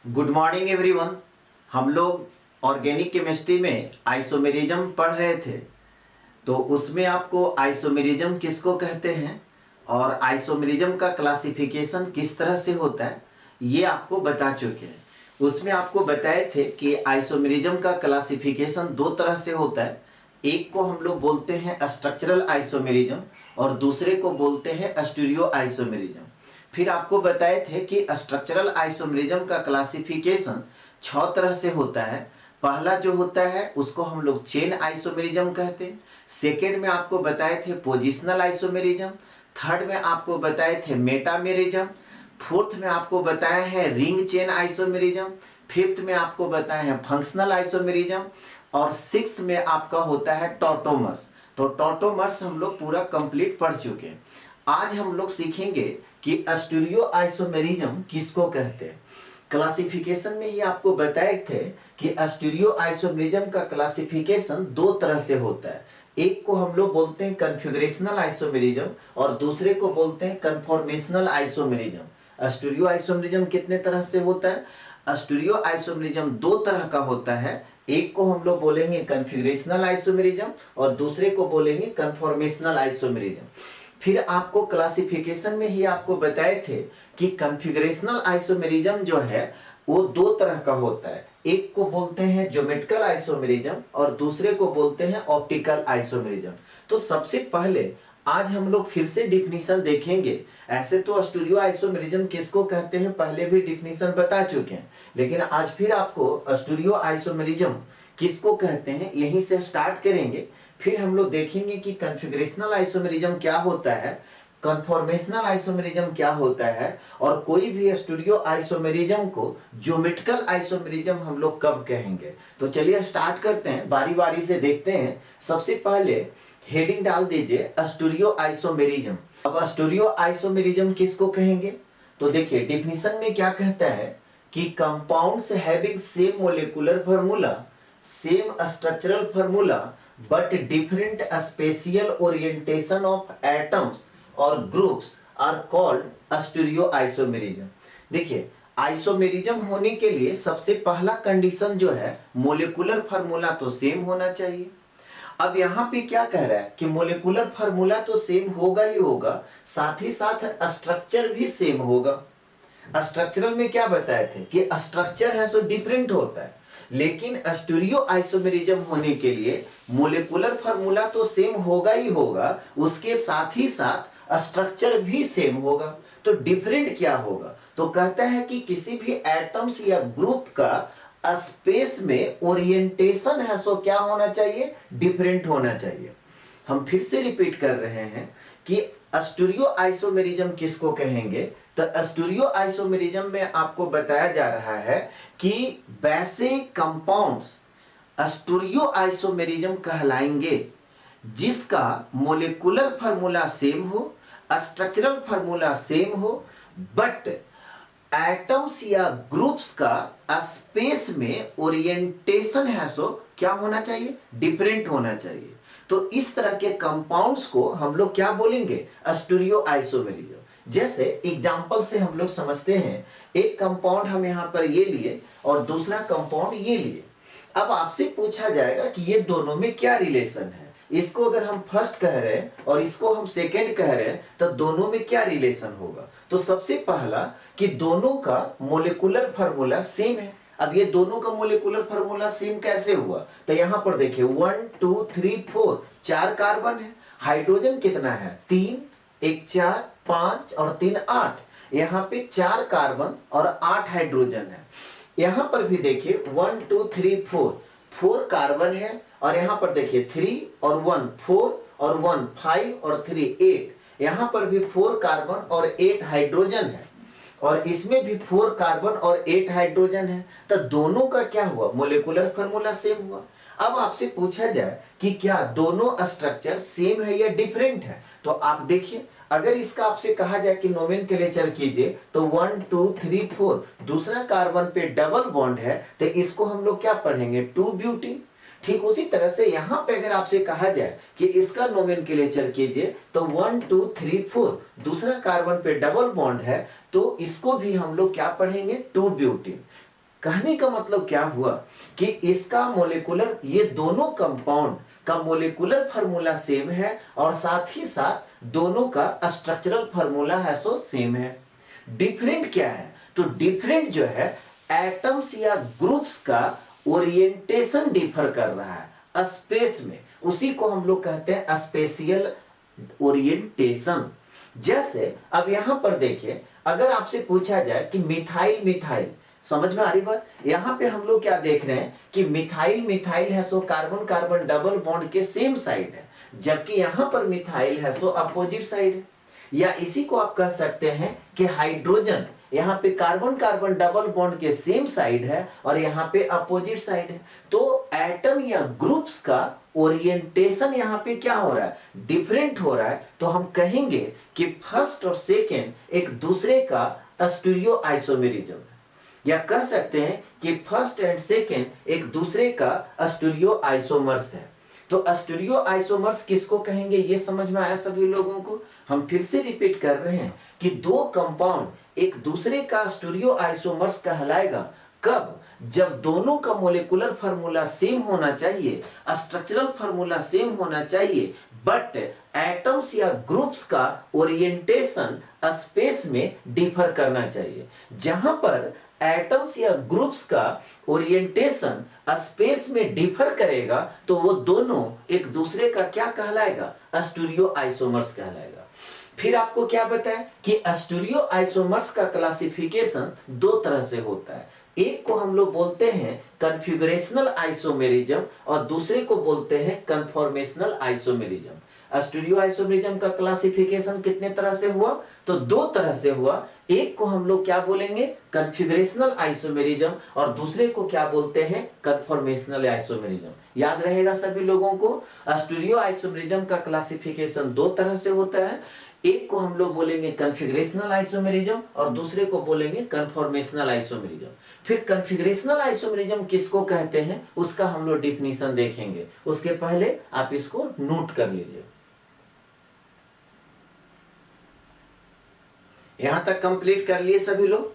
Good morning everyone. हम लोग organic chemistry में आइसोमेरिज्म पढ़ रहे थे। तो उसमें आपको आइसोमेरिज्म किसको कहते हैं और आइसोमेरिज्म का क्लासिफिकेशन किस तरह से होता है ये आपको बता चुके हैं। उसमें आपको बताए थे कि आइसोमेरिज्म का क्लासिफिकेशन दो तरह से होता है। एक को हम लोग बोलते हैं स्ट्रक्चरल आइसोमेरिज्म और दूसरे को बोलते हैं स्टीरियो आइसोमेरिज्म। फिर आपको बताए थे कि स्ट्रक्चरल आइसोमेरिज्म का क्लासिफिकेशन 6 तरह से होता है। पहला जो होता है उसको हम लोग चेन आइसोमेरिज्म कहते हैं। सेकेंड में आपको बताए थे पोजिशनल आइसोमेरिज्म। थर्ड में आपको बताए थे मेटामेरिज्म। फोर्थ में आपको बताया है रिंग चेन आइसोमेरिज्म। फिफ्थ में आपको बताया है फंक्शनल आइसोमेरिज्म और सिक्स्थ में आपका होता है टॉटोमर्स। तो टॉटोमर्स हम लोग पूरा कंप्लीट पढ़ चुके हैं। आज हम लोग सीखेंगे कि स्टीरियो आइसोमेरिज्म किसको कहते हैं। क्लासिफिकेशन में ही आपको बताए थे कि स्टीरियो आइसोमेरिज्म का क्लासिफिकेशन दो तरह से होता है। एक को हम लोग बोलते हैं कन्फिगरेशनल आइसोमेरिज्म और दूसरे को बोलते हैं कन्फॉर्मेशनल आइसोमेरिज्म। स्टीरियो आइसोमेरिज्म कितने तरह से होता है? स्टीरियो आइसोमेरिज्म दो तरह का होता है। एक को हम लोग बोलेंगे कन्फिगरेशनल आइसोमेरिज्म और दूसरे को बोलेंगे कन्फॉर्मेशनल आइसोमेरिज्म। फिर आपको क्लासिफिकेशन में ही आपको बताए थे कि कॉन्फ़िगरेशनल आइसोमेरिज्म जो है वो दो तरह का होता है। एक को बोलते हैं ज्योमेट्रिकल आइसोमेरिज्म और दूसरे को बोलते हैं ऑप्टिकल आइसोमेरिज्म। तो सबसे पहले आज हम लोग फिर से डिफिनीशन देखेंगे। ऐसे तो स्टीरियो आइसोमेरिज्म किसको कहते हैं पहले भी डिफिनीशन बता चुके हैं, लेकिन आज फिर आपको स्टीरियो आइसोमेरिज्म किसको कहते हैं यहीं से स्टार्ट करेंगे। फिर हम लोग देखेंगे कि कॉन्फ़िगरेशनल आइसोमेरिज्म क्या होता है, कन्फॉर्मेशनल आइसोमेरिज्म क्या होता है और कोई भी स्टीरियो आइसोमेरिज्म को ज्योमेट्रिकल आइसोमेरिज्म हम लोग कब कहेंगे। तो चलिए स्टार्ट करते हैं, बारी बारी से देखते हैं। सबसे पहले हेडिंग डाल दीजिए स्टीरियो आइसोमेरिज्म। अब स्टीरियो आइसोमेरिज्म किसको कहेंगे तो देखिए डिफिनीशन में क्या कहता है कि compounds having same molecular formula, same structural formula but different spatial orientation of atoms और groups are called stereoisomerism। देखिए आइसोमेरिज्म होने के लिए सबसे पहला कंडीशन जो है मोलिकुलर फार्मूला तो सेम होना चाहिए। अब यहाँ पे क्या कह रहा है कि मोलिकुलर फार्मूला तो सेम होगा ही होगा, साथ ही साथ स्ट्रक्चर भी सेम होगा। स्ट्रक्चरल में क्या बताए थे कि स्ट्रक्चर है सो डिफरेंट होता है, लेकिन स्टीरियो आइसोमेरिज्म होने के लिए मोलिकुलर फार्मूला तो सेम होगा ही होगा, उसके साथ ही साथ स्ट्रक्चर भी सेम होगा। तो डिफरेंट क्या होगा तो कहता है कि किसी भी एटम्स या ग्रुप का स्पेस में ओरिएंटेशन है सो क्या होना चाहिए, डिफरेंट होना चाहिए। हम फिर से रिपीट कर रहे हैं कि स्टीरियो आइसोमेरिज्म किसको कहेंगे। तो स्टीरियो आइसोमेरिज्म में आपको बताया जा रहा है कि वैसे कंपाउंड्स स्टीरियो आइसोमेरिज्म कहलाएंगे जिसका मोलिकुलर फार्मूला सेम हो, स्ट्रक्चरल फार्मूला सेम हो, बट एटम्स या ग्रुप्स का स्पेस में ओरिएंटेशन है सो क्या होना चाहिए, डिफरेंट होना चाहिए। तो इस तरह के कंपाउंड्स को हम लोग क्या बोलेंगे, स्टीरियो आइसोमेरिज्म। जैसे एग्जांपल से हम लोग समझते हैं, एक कंपाउंड हम यहाँ पर ये लिए और दूसरा कंपाउंड ये लिए। अब आपसे पूछा जाएगा कि ये दोनों में क्या रिलेशन है। इसको अगर हम फर्स्ट कह रहे हैं और इसको हम सेकंड कह रहे हैं तो दोनों में क्या रिलेशन होगा। तो सबसे पहला कि दोनों का मोलिकुलर फार्मूला सेम है। अब ये दोनों का मोलिकुलर फार्मूला सेम कैसे हुआ तो यहाँ पर देखिए 1 2 3 4 4 कार्बन है, हाइड्रोजन कितना है 3, 1 4 5 और 3 8। यहाँ पे 4 कार्बन और 8 हाइड्रोजन है। यहाँ पर भी देखिए 1 2 3 4 4 कार्बन है और यहाँ पर देखिए 3 और 1 4 और 1 5 और 3 8। यहाँ पर भी 4 कार्बन और 8 हाइड्रोजन है और इसमें भी 4 कार्बन और 8 हाइड्रोजन है। तो दोनों का क्या हुआ, मोलिकुलर फार्मूला सेम हुआ। अब आपसे पूछा जाए कि क्या दोनों स्ट्रक्चर सेम है या डिफरेंट है, तो आप देखिए अगर इसका आपसे कहा जाए कि नोमेनक्लेचर कीजिए तो 1 2 3 4 दूसरा कार्बन पे डबल बॉन्ड है तो इसको हम लोग क्या पढ़ेंगे 2 ब्यूटीन। ठीक उसी तरह से यहाँ पे अगर आपसे कहा जाए कि इसका नोमेनक्लेचर कीजिए तो 1 2 3 4 दूसरा कार्बन पे डबल बॉन्ड है तो इसको भी हम लोग क्या पढ़ेंगे 2 ब्यूटीन। कहने का मतलब क्या हुआ कि इसका मोलिकुलर, ये दोनों कंपाउंड का मोलिकुलर फार्मूला सेम है और साथ ही साथ दोनों का स्ट्रक्चरल फार्मूला है सो सेम है। डिफरेंट क्या है? तो डिफरेंट जो है एटम्स या ग्रुप्स का ओरिएंटेशन डिफर कर रहा है स्पेस में, उसी को हम लोग कहते हैं स्पेशियल ओरिएंटेशन। जैसे अब यहां पर देखिए, अगर आपसे पूछा जाए कि मिथाइल मिथाइल, समझ में आ रही बात? यहां पे हम लोग क्या देख रहे हैं कि मिथाइल मिथाइल है so carbon carbon double bond के सेम साइड है, जबकि यहां पर मिथाइल है सो अपोजिट साइड है। या इसी को आप कह सकते हैं कि हाइड्रोजन, यहाँ पे कार्बन कार्बन डबल बॉन्ड के सेम साइड है और यहाँ पे अपोजिट साइड है। तो एटम या ग्रुप्स का ओरिएंटेशन यहाँ पे क्या हो रहा है? डिफरेंट हो रहा है। तो हम कहेंगे कि फर्स्ट और सेकेंड एक दूसरे का स्टीरियो आइसोमेरिज्म है, या कह सकते हैं कि फर्स्ट एंड सेकेंड एक दूसरे का स्टीरियो आइसोमर्स है। तो स्टीरियो आइसोमर्स किसको कहेंगे, ये समझ में आया सभी लोगों को? हम फिर से रिपीट कर रहे हैं कि दो कंपाउंड एक दूसरे का स्टीरियो आइसोमर्स कहलाएगा कब? जब दोनों का मोलिकुलर फार्मूला सेम होना चाहिए, स्ट्रक्चरल फार्मूला सेम होना चाहिए, बट एटम्स या ग्रुप्स का ओरिएंटेशन स्पेस में डिफर करना चाहिए। जहां पर एटम्स या ग्रुप्स का ओरिएंटेशन स्पेस में डिफर करेगा तो वो दोनों एक दूसरे का क्या कहलाएगा? स्टीरियो आइसोमर्स कहलाएगा। फिर आपको क्या बताया कि स्टीरियो आइसोमर्स का क्लासिफिकेशन दो तरह से होता है। एक को हम लोग बोलते हैं कन्फिगरेशनल आइसोमेरिज्म और दूसरे को बोलते हैं कन्फॉर्मेशनल आइसोमेरिज्म। स्टीरियो आइसोमेरिज्म का क्लासिफिकेशन कितने तरह से हुआ? तो दो तरह से हुआ। एक को हम लोग क्या बोलेंगे? कन्फिगरेशनल आइसोमेरिज्म, और दूसरे को क्या बोलते हैं? Conformational isomerism. याद रहेगा सभी लोगों को, स्टीरियो आइसोमेरिज्म का क्लासिफिकेशन दो तरह से होता है। एक को हम लोग बोलेंगे कन्फिगरेशनल आइसोमेरिज्म और दूसरे को बोलेंगे कन्फॉर्मेशनल आइसोमेरिज्म। फिर कन्फिगरेशनल आइसोमेरिज्म किसको कहते हैं उसका हम लोग डिफिनीशन देखेंगे, उसके पहले आप इसको नोट कर लीजिए। यहां तक कंप्लीट कर लिए सभी लोग?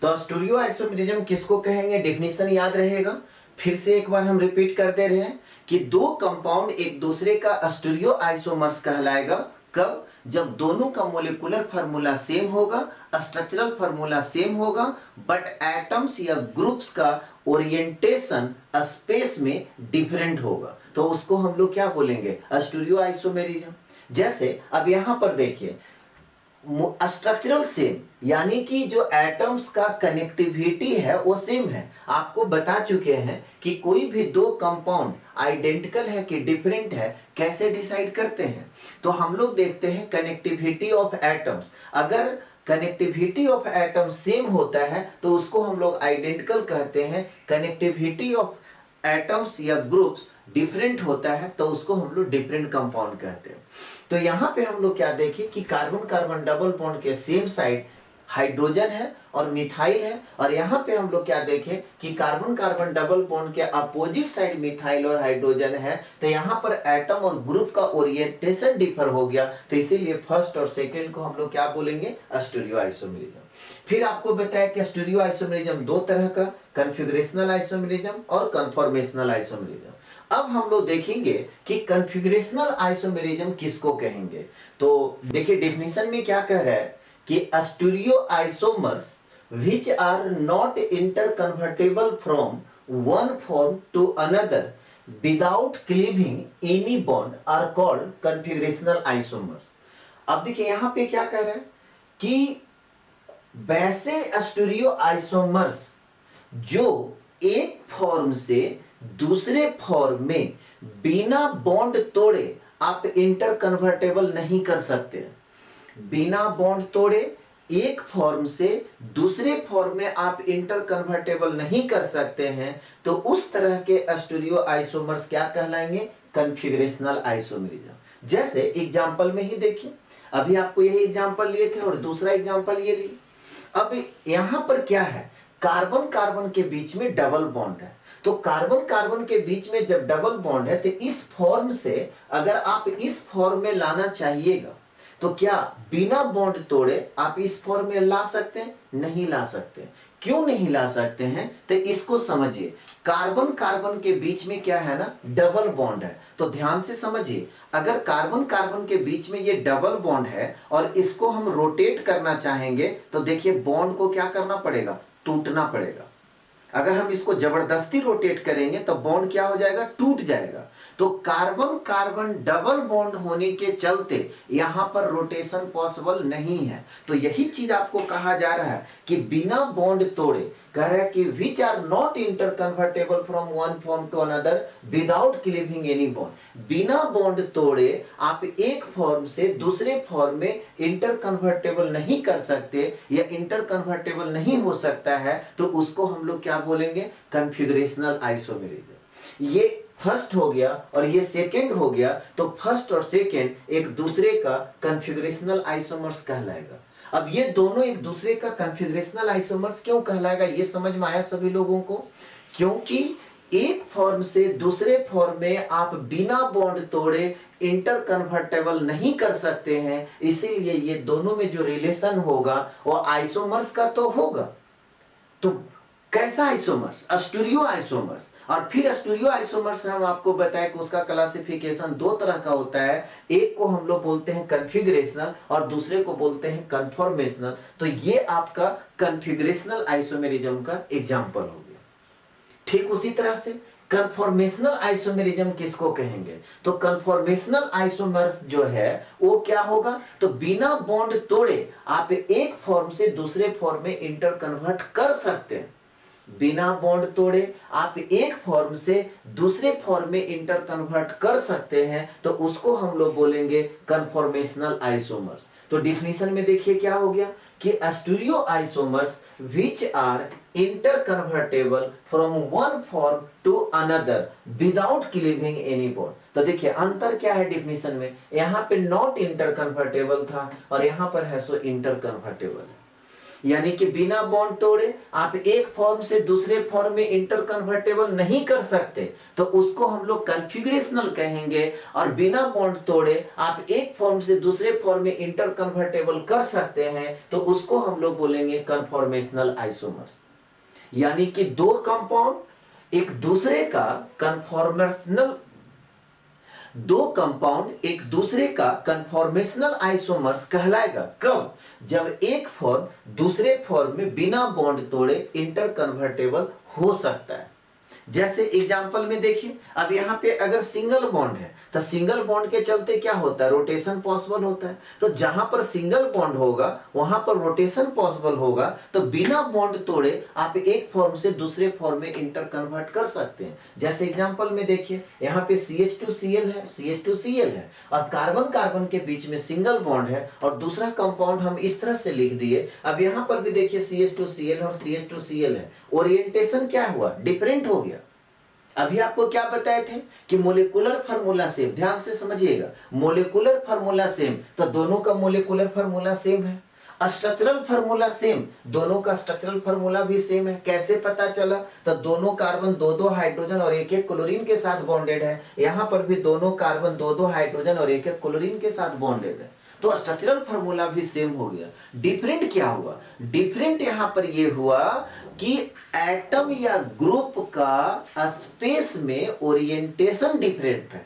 तो स्टीरियो आइसोमेरिज्म किसको कहेंगे, डिफिनीशन याद रहेगा। फिर से एक बार हम रिपीट कर दे रहे हैं कि दो कंपाउंड एक दूसरे का स्टीरियो आइसोमर्स कहलाएगा कब? जब दोनों का मोलिकुलर फार्मूला सेम होगा, स्ट्रक्चरल फार्मूला सेम होगा, बट एटम्स या ग्रुप्स का ओरिएंटेशन स्पेस में डिफरेंट होगा, तो उसको हम लोग क्या बोलेंगे? Stereo isomerism. जैसे अब यहां पर देखिए, स्ट्रक्चरल सेम यानी कि जो एटम्स का कनेक्टिविटी है वो सेम है। आपको बता चुके हैं कि कोई भी दो कंपाउंड आइडेंटिकल है कि डिफरेंट है, कैसे डिसाइड करते हैं? तो हम लोग देखते हैं कनेक्टिविटी ऑफ एटम्स। अगर कनेक्टिविटी ऑफ एटम्स सेम होता है तो उसको हम लोग आइडेंटिकल कहते हैं। कनेक्टिविटी ऑफ एटम्स या ग्रुप्स डिफरेंट होता है तो उसको हम लोग डिफरेंट कंपाउंड कहते हैं। तो यहाँ पे हम लोग क्या देखें कि कार्बन कार्बन डबल बॉन्ड के सेम साइड हाइड्रोजन है और मिथाइल है, और यहाँ पे हम लोग क्या देखें कि कार्बन कार्बन डबल बॉन्ड के अपोजिट साइड मिथाइल और हाइड्रोजन है। तो यहाँ पर एटम और ग्रुप का ओरिएंटेशन डिफर हो गया, तो इसीलिए फर्स्ट और सेकेंड को हम लोग क्या बोलेंगे? Stereo isomerism. फिर आपको बताया कि स्टीरियो आइसोमेरिज्म दो तरह का, कन्फिगरेशनल आइसोमेरिज्म और कन्फॉर्मेशनल आइसोमेरिज्म। अब हम लोग देखेंगे कि कन्फिगरेशनल आइसोमेरिज्म किसको कहेंगे। तो देखिए डिफिनीशन में क्या कह रहा है कि stereo isomers which are not interconvertible from one form to another without cleaving any bond are called configurational isomers। अब देखिए यहां पे क्या कह रहे हैं कि वैसे स्टीरियो आइसोमर्स जो एक फॉर्म से दूसरे फॉर्म में बिना बॉन्ड तोड़े आप इंटरकन्वर्टेबल नहीं कर सकते। बिना बॉन्ड तोड़े एक फॉर्म से दूसरे फॉर्म में आप इंटरकन्वर्टेबल नहीं कर सकते हैं, तो उस तरह के स्टीरियो आइसोमर्स क्या कहलाएंगे? कन्फिगरेशनल आइसोमेरिज्म। जैसे एग्जांपल में ही देखिए, अभी आपको यही एग्जांपल लिए थे और दूसरा एग्जांपल ये लिए। अब यहां पर क्या है? कार्बन कार्बन के बीच में डबल बॉन्ड है। तो कार्बन कार्बन के बीच में जब डबल बॉन्ड है तो इस फॉर्म से अगर आप इस फॉर्म में लाना चाहिएगा तो क्या बिना बॉन्ड तोड़े आप इस फॉर्म में ला सकते हैं? नहीं ला सकते। क्यों नहीं ला सकते हैं? तो इसको समझिए। कार्बन कार्बन के बीच में क्या है ना, डबल बॉन्ड है। तो ध्यान से समझिए, अगर कार्बन कार्बन के बीच में ये डबल बॉन्ड है और इसको हम रोटेट करना चाहेंगे तो देखिए बॉन्ड को क्या करना पड़ेगा, टूटना पड़ेगा। अगर हम इसको जबरदस्ती रोटेट करेंगे तो बॉन्ड क्या हो जाएगा, टूट जाएगा। तो कार्बन कार्बन डबल बॉन्ड होने के चलते यहां पर रोटेशन पॉसिबल नहीं है। तो यही चीज आपको कहा जा रहा है कि बिना बॉन्ड तोड़े, कह रहा है कि which are not interconvertible from one form to another without cleaving any bond. बिना बॉन्ड तोड़े आप एक फॉर्म से दूसरे फॉर्म में इंटर कन्वर्टेबल नहीं कर सकते या इंटर कन्वर्टेबल नहीं हो सकता है, तो उसको हम लोग क्या बोलेंगे, कॉन्फ़िगरेशनल आइसोमेरिज्म। ये फर्स्ट हो गया और ये सेकंड हो गया। तो फर्स्ट और सेकंड एक दूसरे का कॉन्फ़िगरेशनल आइसोमर्स कहलाएगा। अब ये दोनों एक दूसरे का कॉन्फ़िगरेशनल आइसोमर्स क्यों कहलाएगा, ये समझ में आया सभी लोगों को? क्योंकि एक फॉर्म से दूसरे फॉर्म में आप बिना बॉन्ड तोड़े इंटर कन्वर्टेबल नहीं कर सकते हैं, इसीलिए ये दोनों में जो रिलेशन होगा वो आइसोमर्स का तो होगा। तो कैसा आइसोमर्स, स्टीरियो आइसोमर्स। और फिर स्टीरियो आइसोमर्स हम आपको बताया कि उसका क्लासिफिकेशन दो तरह का होता है। एक को हम लोग बोलते हैं कॉन्फ़िगरेशनल और दूसरे को बोलते हैं कन्फॉर्मेशनल। तो ये आपका कॉन्फ़िगरेशनल आइसोमेरिज्म का एग्जांपल हो गया। ठीक उसी तरह से कन्फॉर्मेशनल आइसोमेरिज्म किसको कहेंगे, तो कन्फॉर्मेशनल आइसोमर्स जो है वो क्या होगा, तो बिना बॉन्ड तोड़े आप एक फॉर्म से दूसरे फॉर्म में इंटर कन्वर्ट कर सकते हैं। बिना बॉन्ड तोड़े आप एक फॉर्म से दूसरे फॉर्म में इंटर कन्वर्ट कर सकते हैं, तो उसको हम लोग बोलेंगे कन्फॉर्मेशनल आइसोमर्स। तो डिफिनीशन में देखिए क्या हो गया कि stereo isomers which are interconvertible from one form to another without cleaving any bond। तो देखिए अंतर क्या है डिफिनीशन में, यहाँ पे नॉट इंटरकन्वर्टेबल था और यहाँ पर है सो इंटरकन्वर्टेबल है। यानी कि बिना बॉन्ड तोड़े आप एक फॉर्म से दूसरे फॉर्म में इंटर कन्वर्टेबल नहीं कर सकते, तो उसको हम लोग कॉन्फ़िगरेशनल कहेंगे। और बिना बॉन्ड तोड़े आप एक फॉर्म से दूसरे फॉर्म में इंटर कन्वर्टेबल कर सकते हैं, तो उसको हम लोग बोलेंगे कन्फॉर्मेशनल आइसोमर्स। यानी कि दो कंपाउंड एक दूसरे का कन्फॉर्मेशनल, दो कंपाउंड एक दूसरे का कन्फॉर्मेशनल आइसोमर्स कहलाएगा। कब, जब एक फॉर्म दूसरे फॉर्म में बिना बॉन्ड तोड़े इंटर कन्वर्टेबल हो सकता है। जैसे एग्जांपल में देखिए, अब यहाँ पे अगर सिंगल बॉन्ड है तो सिंगल बॉन्ड के चलते क्या होता है, रोटेशन पॉसिबल होता है। तो जहां पर सिंगल बॉन्ड होगा वहां पर रोटेशन पॉसिबल होगा। तो बिना बॉन्ड तोड़े आप एक फॉर्म से दूसरे फॉर्म में इंटर कन्वर्ट कर सकते हैं। जैसे एग्जांपल में देखिए, यहाँ पे CH2Cl है, CH2Cl है और कार्बन कार्बन के बीच में सिंगल बॉन्ड है और दूसरा कंपाउंड हम इस तरह से लिख दिए। अब यहाँ पर भी देखिए CH2Cl और CH2Cl है, ओरिएंटेशन क्या हुआ, डिफरेंट हो गया। अभी आपको क्या बताए थे कि मोलिकुलर फार्मूला सेम, ध्यान से समझिएगा, मोलिकुलर फार्मूला सेम, तो दोनों का मोलिकुलर फार्मूला सेम है। स्ट्रक्चरल फार्मूला सेम, दोनों का स्ट्रक्चरल फार्मूला भी सेम है। कैसे पता चला, तो दोनों कार्बन दो दो हाइड्रोजन और एक एक क्लोरीन के साथ बॉन्डेड है। यहाँ पर भी दोनों कार्बन दो दो हाइड्रोजन और एक एक क्लोरीन के साथ बॉन्डेड है। तो स्ट्रक्चरल फार्मूला भी सेम हो गया। डिफरेंट क्या हुआ, डिफरेंट यहाँ पर ये हुआ कि एटम या ग्रुप का स्पेस में ओरिएंटेशन डिफरेंट है।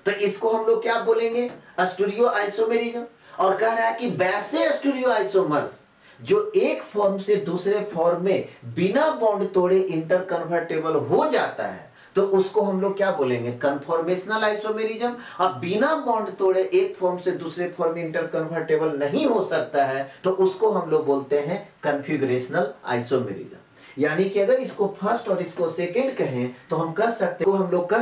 तो इसको हम लोग क्या बोलेंगे, स्टीरियो आइसोमेरिज्म। और कह रहा है कि वैसे स्टीरियो आइसोमर्स जो एक फॉर्म से दूसरे फॉर्म में बिना बॉन्ड तोड़े इंटर कन्वर्टेबल हो जाता है, तो उसको हम लोग क्या बोलेंगे, कन्फॉर्मेशनल आइसोमेरिज्म। अब बिना बॉन्ड तोड़े एक फॉर्म से दूसरे फॉर्म में इंटर कन्वर्टेबल नहीं हो सकता है, तो उसको हम लोग बोलते हैं कॉन्फ़िगरेशनल आइसोमेरिज्म। यानी कि अगर इसको फर्स्ट और इसको सेकंड कहें तो हम कह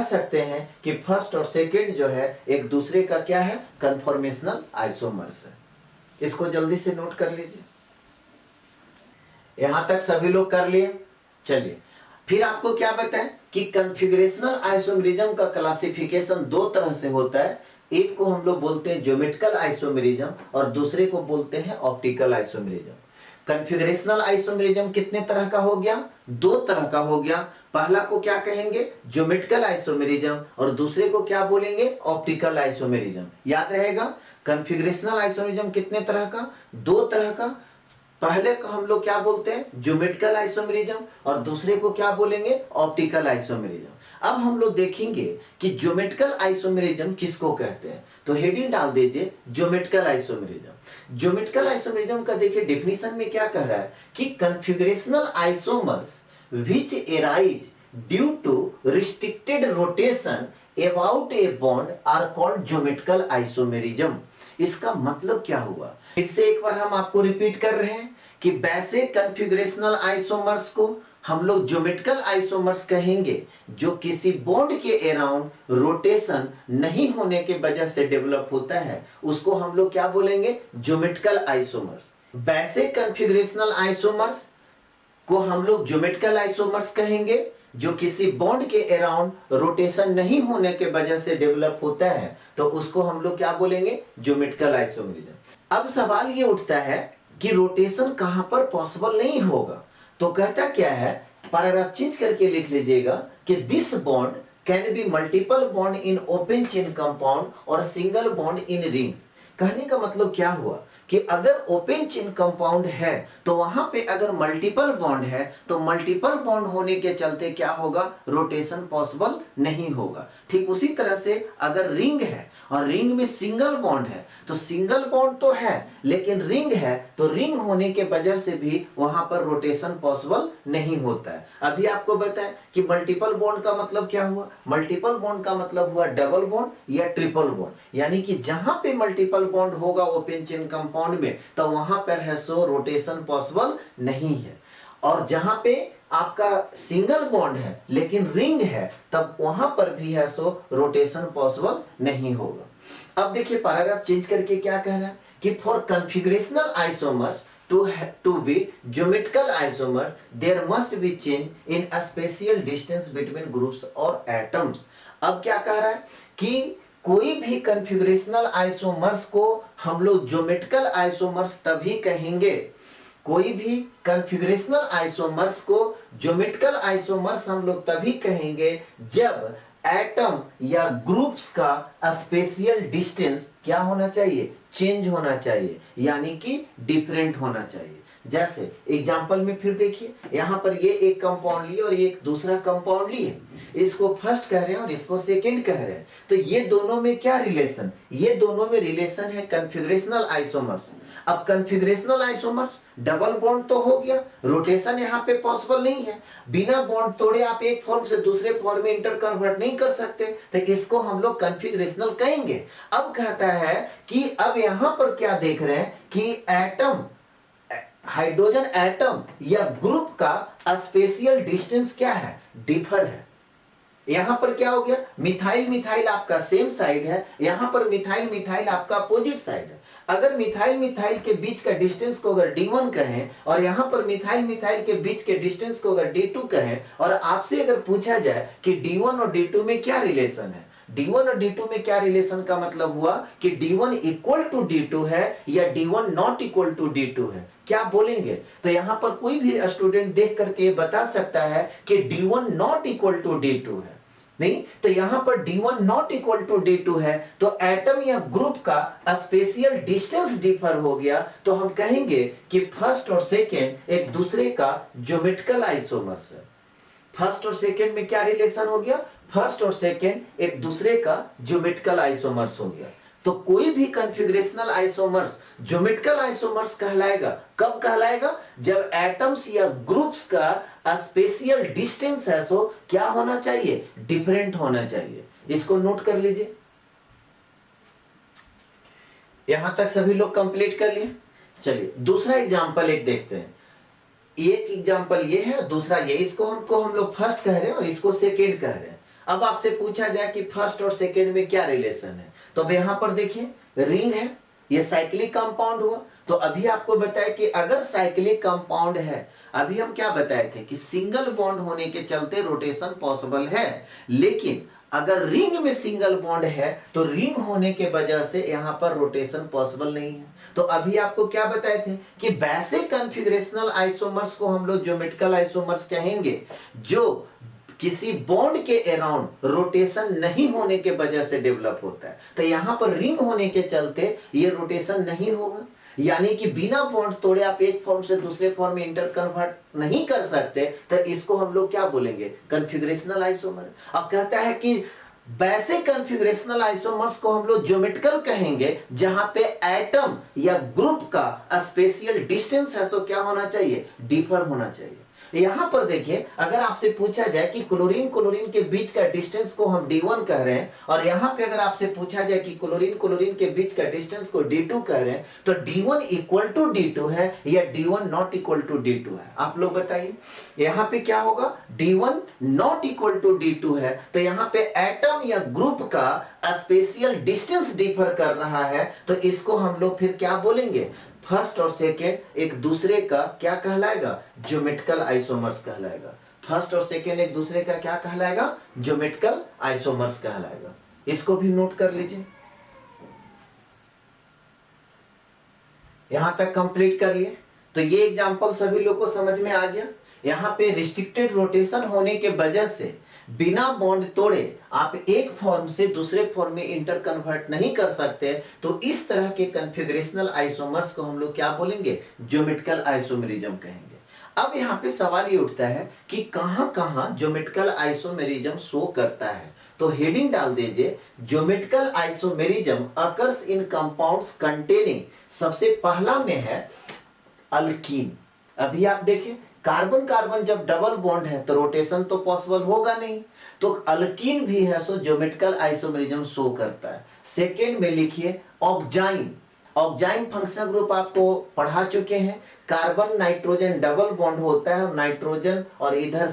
सकते हैं कि फर्स्ट और सेकंड जो है एक दूसरे का क्या है, कन्फॉर्मेशनल आइसोमर्स है। इसको जल्दी से नोट कर लीजिए। यहां तक सभी लोग कर लिए। चलिए फिर आपको क्या बताएं कि कॉन्फ़िगरेशनल आइसोमेरिज्म का क्लासिफिकेशन दो तरह से होता है। एक को हम लोग बोलते हैं ज्योमेट्रिकल आइसोमेरिज्म और दूसरे को बोलते हैं ऑप्टिकल आइसोमेरिज्म। कॉन्फ़िगरेशनल आइसोमेरिज्म कितने तरह का हो गया, दो तरह का हो गया। पहला को क्या कहेंगे, ज्योमेट्रिकल आइसोमेरिज्म, और दूसरे को क्या बोलेंगे, ऑप्टिकल आइसोमेरिज्म। याद रहेगा, कॉन्फ़िगरेशनल आइसोमेरिज्म कितने तरह का, दो तरह का। पहले को हम लोग क्या बोलते हैं, ज्योमेट्रिकल आइसोमेरिज्म, और दूसरे को क्या बोलेंगे, ऑप्टिकल आइसोमेरिज्म। अब हम लोग देखेंगे कि ज्योमेट्रिकल आइसोमेरिज्म किसको कहते हैं। तो हेडिंग डाल दीजिए ज्योमेट्रिकल आइसोमेरिज्म। ज्योमेट्रिकल आइसोमेरिज्म का देखिए डेफिनेशन में क्या कह रहा है कि configurational isomers which arise due to restricted rotation about a bond are called geometrical isomerism. इसका मतलब क्या हुआ, फिर से एक बार हम आपको रिपीट कर रहे हैं कि वैसे कन्फिगरेशनल आइसोमर्स को हम लोग ज्योमेट्रिकल आइसोमर्स कहेंगे जो किसी बॉन्ड के अराउंड रोटेशन नहीं होने के वजह से डेवलप होता है, उसको हम लोग क्या बोलेंगे, ज्योमेट्रिकल आइसोमर्स। वैसे कन्फिगरेशनल आइसोमर्स को हम लोग ज्योमेट्रिकल आइसोमर्स कहेंगे जो किसी बॉन्ड के अराउंड रोटेशन नहीं होने के वजह से डेवलप होता है, तो उसको हम लोग क्या बोलेंगे, ज्योमेट्रिकल आइसोमेरिज्म। अब सवाल ये उठता है कि रोटेशन कहां पर पॉसिबल नहीं होगा, तो कहता क्या है, पैराग्राफ चेंज करके लिख लीजिएगा कि this bond can be multiple bond in open chain compound और सिंगल बॉन्ड इन रिंग्स। कहने का मतलब क्या हुआ कि अगर ओपन चेन कंपाउंड है तो वहां पे अगर मल्टीपल बॉन्ड है तो मल्टीपल बॉन्ड होने के चलते क्या होगा, रोटेशन पॉसिबल नहीं होगा। ठीक उसी तरह से अगर रिंग है और रिंग में सिंगल बॉन्ड है तो सिंगल बॉन्ड तो है लेकिन रिंग है तो रिंग होने के वजह से भी वहां पर रोटेशन पॉसिबल नहीं होता है। अभी आपको बताएं कि मल्टीपल बॉन्ड का मतलब क्या हुआ, मल्टीपल बॉन्ड का मतलब हुआ डबल बॉन्ड या ट्रिपल बॉन्ड, यानी कि जहां पे मल्टीपल बॉन्ड होगा ओपन चेन कंपाउंड में तो वहां पर है सो रोटेशन पॉसिबल नहीं है, और जहां पे आपका सिंगल बॉन्ड है लेकिन रिंग है तब वहां पर भी है सो रोटेशन पॉसिबल नहीं होगा। अब देखिए पैराग्राफ चेंज करके क्या कह रहा है कि for configurational isomers to be geometrical isomers there must be change in a spatial distance between groups or atoms। अब क्या कह रहा है कि कोई भी कन्फिगरेशनल आइसोमर्स को हम लोग ज्योमेट्रिकल आइसोमर्स तभी कहेंगे, कोई भी कन्फिगरेशनल आइसोमर्स को ज्योमेट्रिकल आइसोमर्स हम लोग तभी कहेंगे जब एटम या ग्रुप्स का स्पेशियल डिस्टेंस क्या होना चाहिए, चेंज होना चाहिए, यानी कि डिफरेंट होना चाहिए। जैसे एग्जांपल में फिर देखिए, यहां पर ये एक कंपाउंड लिए और ये एक दूसरा कंपाउंड लिए, इसको फर्स्ट कह रहे हैं और इसको सेकंड कह रहे हैं, तो ये दोनों में क्या रिलेशन, ये दोनों में रिलेशन है कन्फिगरेशनल आइसोमर्स। अब कन्फिगरेशनल आइसोमर्स डबल बॉन्ड तो हो गया, रोटेशन यहाँ पे पॉसिबल नहीं है, बिना बॉन्ड तोड़े आप एक फॉर्म से दूसरे फॉर्म में इंटर कन्वर्ट नहीं कर सकते, तो इसको हम लोग कन्फिगरेशनल कहेंगे। अब कहता है कि अब यहां पर क्या देख रहे हैं कि एटम, हाइड्रोजन एटम या ग्रुप का स्पेशियल डिस्टेंस क्या है, डिफर है। यहां पर क्या हो गया, मिथाइल मिथाइल आपका सेम साइड है, यहां पर मिथाइल मिथाइल आपका अपोजिट साइड है। अगर मिथाइल मिथाइल के बीच का डिस्टेंस को अगर D1 कहें और यहां पर मिथाइल मिथाइल के बीच के डिस्टेंस को अगर D2 कहें और आपसे अगर पूछा जाए कि D1 और D2 में क्या रिलेशन है, D1 और D2 में क्या रिलेशन का मतलब हुआ कि D1 इक्वल टू D2 है या D1 not equal to D2 है, क्या बोलेंगे। तो यहां पर कोई भी स्टूडेंट देख करके बता सकता है कि D1 not equal to D2 है, नहीं तो यहां पर D1 not equal to D2 है तो एटम या ग्रुप का स्पेशियल डिस्टेंस डिफर हो गया, तो हम कहेंगे कि फर्स्ट और सेकेंड एक दूसरे का ज्योमेट्रिकल आइसोमर्स है। फर्स्ट और सेकेंड में क्या रिलेशन हो गया, फर्स्ट और सेकेंड एक दूसरे का ज्योमेट्रिकल आइसोमर्स हो गया। तो कोई भी कन्फिगरेशनल आइसोमर्स ज्योमेट्रिकल आइसोमर्स कहलाएगा, कब कहलाएगा, जब एटम्स या ग्रुप्स का स्पेशियल डिस्टेंस है सो क्या होना चाहिए, डिफरेंट होना चाहिए। इसको नोट कर लीजिए। यहां तक सभी लोग कंप्लीट कर लिए। चलिए दूसरा एग्जांपल एक देखते हैं। एक एग्जांपल ये है, दूसरा ये, इसको हम लोग फर्स्ट कह रहे हैं और इसको सेकेंड कह रहे हैं। अब आपसे पूछा जाए कि फर्स्ट और सेकेंड में क्या रिलेशन है, तो अब यहां पर देखिए रिंग है, ये साइक्लिक कंपाउंड हुआ। तो अभी आपको बताया कि अगर साइक्लिक कंपाउंड है, अभी हम क्या बताए थे कि सिंगल बॉन्ड होने के चलते रोटेशन पॉसिबल है, लेकिन अगर रिंग में सिंगल बॉन्ड है तो रिंग होने के वजह से यहां पर रोटेशन पॉसिबल नहीं है। तो अभी आपको क्या बताए थे कि वैसे कन्फिगरेशनल आइसोमर्स को हम लोग ज्योमेट्रिकल आइसोमर्स कहेंगे जो किसी बॉन्ड के अराउंड रोटेशन नहीं होने के वजह से डेवलप होता है। तो यहां पर रिंग होने के चलते ये रोटेशन नहीं होगा। यानी कि बिना बॉन्ड तोड़े आप एक फॉर्म से दूसरे फॉर्म में इंटर कन्वर्ट नहीं कर सकते, तो इसको हम लोग क्या बोलेंगे? Configurational isomer. अब कहता है कि वैसे कॉन्फ़िगरेशनल आइसोमर्स को हम लोग ज्योमेट्रिकल कहेंगे जहां पे एटम या ग्रुप का स्पेशियल डिस्टेंस है सो क्या होना चाहिए? डिफर होना चाहिए। यहां पर देखिए, अगर आपसे पूछा जाए कि क्लोरीन क्लोरीन के बीच का डिस्टेंस को हम D1 कह रहे हैं, और यहां पे अगर आपसे पूछा जाए कि क्लोरीन क्लोरीन के बीच का डिस्टेंस को D2 कह रहे हैं, तो D1 इक्वल टू D2 है या D1 not equal to D2 है? आप लोग बताइए, यहां पे क्या होगा? D1 not equal to D2 है, तो यहां पे एटम या ग्रुप का स्पेशियल डिस्टेंस डिफर कर रहा है, तो इसको हम लोग फिर क्या बोलेंगे? फर्स्ट और सेकेंड एक दूसरे का क्या कहलाएगा? ज्योमेट्रिकल आइसोमर्स कहलाएगा। फर्स्ट और सेकेंड एक दूसरे का क्या कहलाएगा? ज्योमेट्रिकल आइसोमर्स कहलाएगा। इसको भी नोट कर लीजिए। यहां तक कंप्लीट कर लिए, तो ये एग्जांपल सभी लोग को समझ में आ गया। यहां पे रिस्ट्रिक्टेड रोटेशन होने के वजह से बिना बॉन्ड तोड़े आप एक फॉर्म से दूसरे फॉर्म में इंटर कन्वर्ट नहीं कर सकते, तो इस तरह के कॉन्फ़िगरेशनल आइसोमर्स को हम लोग क्या बोलेंगे? ज्योमेट्रिकल आइसोमेरिज्म कहेंगे। अब यहाँ पे सवाल ये उठता है कि कहां कहां ज्योमेट्रिकल आइसोमेरिज्म शो करता है, तो हेडिंग डाल दीजिए, geometrical isomerism occurs in compounds containing. सबसे पहला में है अल्कीन। अभी आप देखें, कार्बन कार्बन जब डबल बॉन्ड है तो रोटेशन तो पॉसिबल होगा नहीं, तो अल्कीन भी है सो ज्योमेट्रिकल आइसोमेरिज्म शो करता है। सेकेंड में लिखिए ऑक्जाइन। ऑक्जाइन फंक्शनल ग्रुप आपको पढ़ा चुके हैं, कार्बन नाइट्रोजन डबल बॉन्ड होता है और नाइट्रोजन और इधर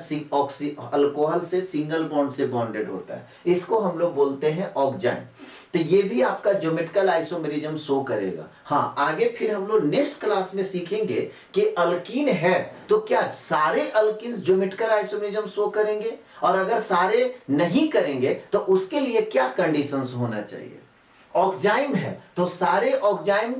अल्कोहल से सिंगल बॉन्ड से बॉन्डेड होता है, इसको हम लोग बोलते हैं ऑक्जाइन। तो ये भी आपका ज्योमेट्रिकल आइसोमेरिज्म शो करेगा। हाँ, आगे फिर हम लोग नेक्स्ट क्लास में सीखेंगे कि अल्कीन है तो क्या सारे अल्कीन्स ज्योमेट्रिकल आइसोमेरिज्म शो करेंगे, और अगर सारे नहीं करेंगे तो उसके लिए क्या कंडीशंस होना चाहिए। ऑक्जाइम है तो सारे ऑक्जाइम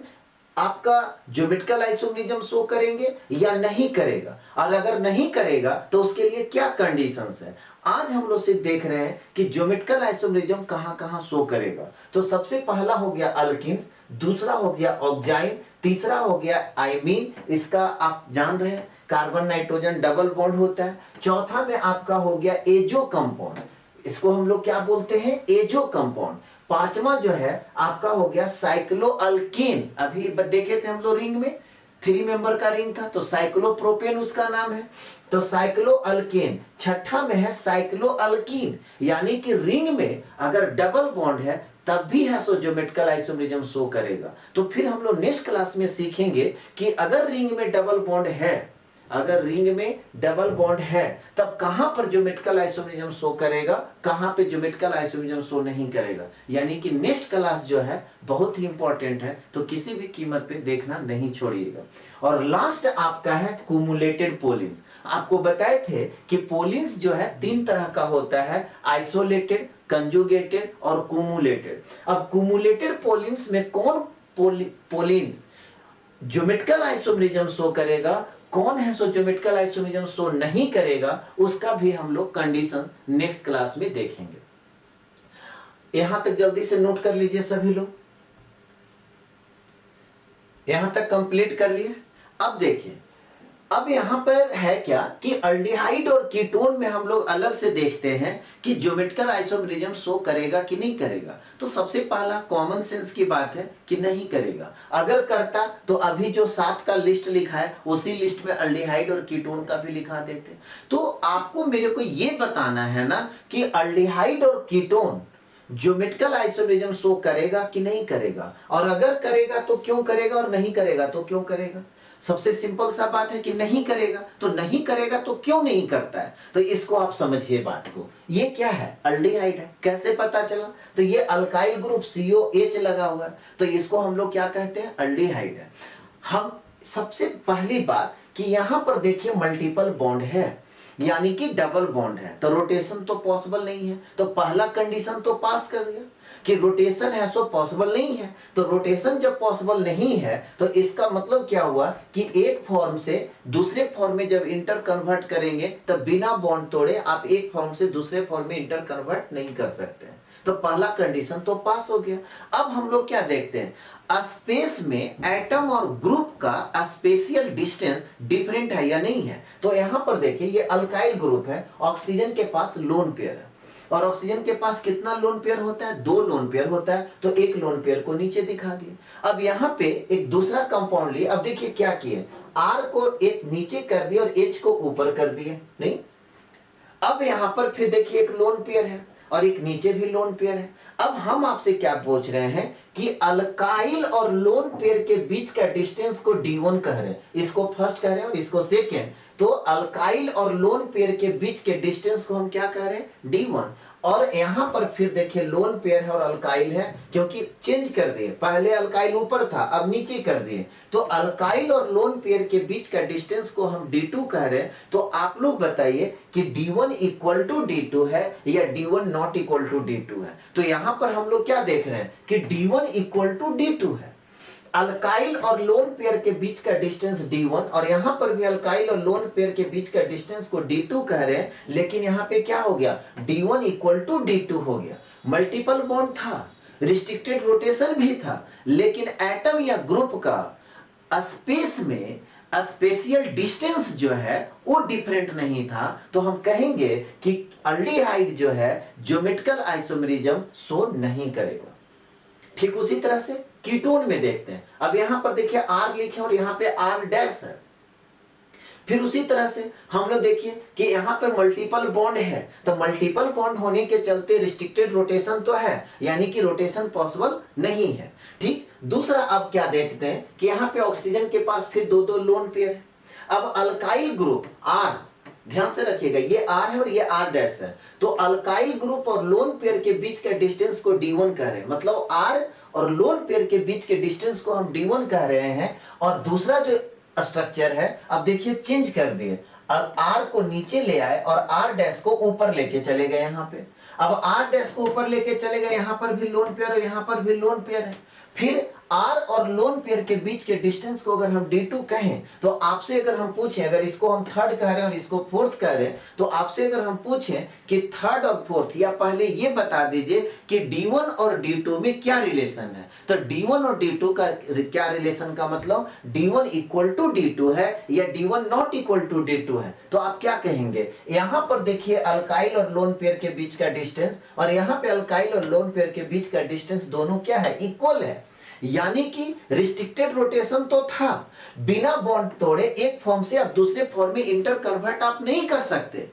आपका ज्योमेट्रिकल आइसोमेरिज्म शो करेंगे या नहीं करेगा, और अगर नहीं करेगा तो उसके लिए क्या कंडीशंस है। आज हम लोग सिर्फ देख रहे हैं कि ज्योमेट्रिकल आइसोमेरिज्म कहां कहां शो करेगा। तो सबसे पहला हो गया अल्कीन्स, दूसरा हो गया ऑक्जाइन, तीसरा हो गया आइमीन, इसका आप जान रहे हैं कार्बन नाइट्रोजन डबल बॉन्ड होता है। चौथा में आपका हो गया एजो कंपाउंड, इसको हम लोग क्या बोलते हैं? Azo compound. पांचवा जो है आपका हो गया साइक्लोअल्कीन। अभी देखे थे हम लोग रिंग में 3 मेंबर का रिंग था, तो साइक्लोप्रोपेन उसका नाम है, तो साइक्लोअल्कीन। छठा में है साइक्लोअल्कीन, यानी कि रिंग में अगर डबल बॉन्ड है तब भी है सो ज्योमेट्रिकल आइसोमेरिज्म शो करेगा। तो फिर हम लोग नेक्स्ट क्लास में सीखेंगे कि अगर रिंग में डबल बॉन्ड है, अगर रिंग में डबल बॉन्ड है तब कहां पर ज्योमेट्रिकल आइसोमेरिज्म शो करेगा, कहां पे ज्योमेट्रिकल आइसोमेरिज्म शो नहीं करेगा। यानी कि नेक्स्ट क्लास जो है बहुत ही इंपॉर्टेंट है, तो किसी भी कीमत पे देखना नहीं छोड़िएगा। और लास्ट आपका है कुमुलेटेड पोलिन्स। आपको बताए थे कि पोलिन्स जो है 3 तरह का होता है, आइसोलेटेड, कंजुगेटेड और कुमुलेटेड। अब कुमुलेटेड पोलिन्स में कौन पोलिन्स ज्योमेट्रिकल आइसोमेरिज्म शो करेगा, कौन है सो ज्योमेट्रिकल आइसोमेरिज्म शो नहीं करेगा, उसका भी हम लोग कंडीशन नेक्स्ट क्लास में देखेंगे। यहां तक जल्दी से नोट कर लीजिए सभी लोग, यहां तक कंप्लीट कर लिए। अब देखिए, अब यहां पर है क्या कि अल्डिहाइड और कीटोन में हम लोग अलग से देखते हैं कि ज्योमेट्रिकल आइसोमेरिज्म शो करेगा कि नहीं करेगा। तो सबसे पहला कॉमन सेंस की बात है कि नहीं करेगा। अगर करता तो अभी जो 7 का लिस्ट लिखा है उसी लिस्ट में अल्डिहाइड और कीटोन का भी लिखा देते। तो आपको मेरे को ये बताना है ना कि अल्डिहाइड और कीटोन ज्योमेट्रिकल आइसोमेरिज्म शो करेगा कि नहीं करेगा, और अगर करेगा तो क्यों करेगा, और नहीं करेगा तो क्यों करेगा। सबसे सिंपल सा बात है कि नहीं करेगा, तो नहीं करेगा तो क्यों नहीं करता है। तो इसको आप समझिए बात को, ये क्या है? अल्डिहाइड है। कैसे पता चला? तो ये अल्काइल ग्रुप COH लगा हुआ है, तो इसको हम लोग क्या कहते हैं? अल्डिहाइड है। हम सबसे पहली बात कि यहां पर देखिए मल्टीपल बॉन्ड है, यानी कि डबल बॉन्ड है, तो रोटेशन तो पॉसिबल नहीं है। तो पहला कंडीशन तो पास कर दिया कि रोटेशन है सो पॉसिबल नहीं है। तो रोटेशन जब पॉसिबल नहीं है तो इसका मतलब क्या हुआ कि एक फॉर्म से दूसरे फॉर्म में जब इंटर कन्वर्ट करेंगे तब बिना बॉन्ड तोड़े आप एक फॉर्म से दूसरे फॉर्म में इंटर कन्वर्ट नहीं कर सकते हैं। तो पहला कंडीशन तो पास हो गया। अब हम लोग क्या देखते हैं, स्पेस में एटम और ग्रुप का स्पेशियल डिस्टेंस डिफरेंट है या नहीं है। तो यहां पर देखिए ये अल्काइल ग्रुप है, ऑक्सीजन के पास लोन पेयर है और ऑक्सीजन के पास कितना लोन पेयर होता है, 2 लोन पेयर होता है, तो एक लोन पेयर को नीचे दिखा दिए। अब यहाँ पे एक दूसरा कंपाउंड लिए, अब देखिए क्या किए, R को एक नीचे कर दिए और H को ऊपर कर दिए, नहीं। अब यहां पर फिर देखिए एक लोन पेयर है और एक नीचे भी लोन पेयर है। अब हम आपसे क्या पूछ रहे हैं कि अल्काइल और लोन पेयर के बीच का डिस्टेंस को D1 कह रहे हैं, इसको फर्स्ट कह रहे हैं और इसको सेकेंड। तो अल्काइल और लोन पेयर के बीच के डिस्टेंस को हम क्या कह रहे हैं, D1। और यहां पर फिर देखिए लोन पेयर है और अल्काइल है, क्योंकि चेंज कर दिए, पहले अल्काइल ऊपर था अब नीचे कर दिए, तो अल्काइल और लोन पेयर के बीच का डिस्टेंस को हम D2 कह रहे हैं। तो आप लोग बताइए कि D1 इक्वल टू D2 है या D1 not equal to D2 है। तो यहां पर हम लोग क्या देख रहे हैं कि D1 इक्वल टू D2 है। अल्काइल और लोन पेयर के बीच का डिस्टेंस D1 और यहां पर भी अल्काइल और लोन पेयर के बीच का डिस्टेंस को D2 कह रहे हैं, लेकिन यहां पे क्या हो गया, D1 इक्वल टू D2 हो गया। मल्टीपल बॉन्ड था, रिस्ट्रिक्टेड रोटेशन भी था, लेकिन एटम या ग्रुप का स्पेस में स्पेशियल डिस्टेंस जो है वो डिफरेंट नहीं था। तो हम कहेंगे कि अल्डिहाइड जो है ज्योमेट्रिकल आइसोमेरिज्म शो नहीं करेगा। ठीक उसी तरह से कीटोन में देखते हैं। अब यहां पर देखिए R लिखे और यहां पे R डैश है। फिर उसी तरह से हम लोग देखिए कि यहां पर मल्टीपल बॉन्ड है, तो मल्टीपल बॉन्ड होने के चलते रिस्ट्रिक्टेड रोटेशन तो है, यानी कि रोटेशन पॉसिबल नहीं है। ठीक, दूसरा अब क्या देखते हैं कि यहां पे ऑक्सीजन के पास फिर 2-2 लोन पेयर है। अब अल्काइल ग्रुप R, ध्यान से रखिएगा ये R है और ये R डैश है, तो अल्काइल ग्रुप और लोन पेयर के बीच के डिस्टेंस को D1 कह रहे हैं, मतलब R और लोन पेयर के बीच के डिस्टेंस को हम D1 कह रहे हैं। और दूसरा जो स्ट्रक्चर है, अब देखिए चेंज कर दिए, अब R को नीचे ले आए और R डैश को ऊपर लेके चले गए। यहाँ पे अब R डैश को ऊपर लेके चले गए, यहाँ पर भी लोन पेयर और यहाँ पर भी लोन पेयर है। फिर R और लोन पेयर के बीच के डिस्टेंस को अगर हम D2 कहें, तो आपसे अगर हम पूछें, अगर इसको हम थर्ड कह रहे हैं और इसको फोर्थ कह रहे हैं, तो आपसे अगर हम पूछें कि थर्ड और फोर्थ, या पहले ये बता दीजिए कि D1 और D2 में क्या रिलेशन है। तो D1 और D2 का क्या रिलेशन का मतलब D1 इक्वल टू D2 है या D1 not equal to D2 है। तो आप क्या कहेंगे, यहां पर देखिए अल्काइल और लोन पेयर के बीच का डिस्टेंस और यहां पे अल्काइल और लोन पेयर के बीच का डिस्टेंस दोनों क्या है, इक्वल है, यानी कि रिस्ट्रिक्टेड रोटेशन तो था, बिना बॉन्ड तोड़े एक फॉर्म से आप दूसरे फॉर्म में इंटर कन्वर्ट आप नहीं कर सकते।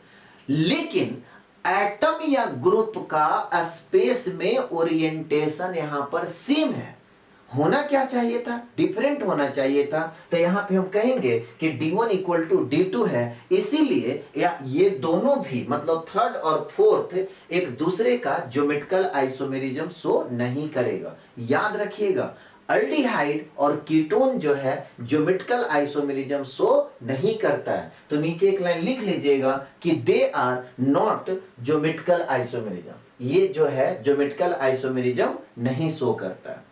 लेकिन एटम या ग्रुप का स्पेस में ओरिएंटेशन यहां पर सेम है, होना क्या चाहिए था, डिफरेंट होना चाहिए था। तो यहां पे हम कहेंगे कि D1 इक्वल टू D2 है, इसीलिए या ये दोनों भी मतलब थर्ड और फोर्थ एक दूसरे का ज्योमेट्रिकल आइसोमेरिज्म शो नहीं करेगा। याद रखिएगा, अल्डिहाइड और कीटोन जो है ज्योमेट्रिकल आइसोमेरिज्म शो नहीं करता है। तो नीचे एक लाइन लिख लीजिएगा कि they are not geometrical isomerism, ये जो है ज्योमेट्रिकल आइसोमेरिज्म नहीं शो करता है।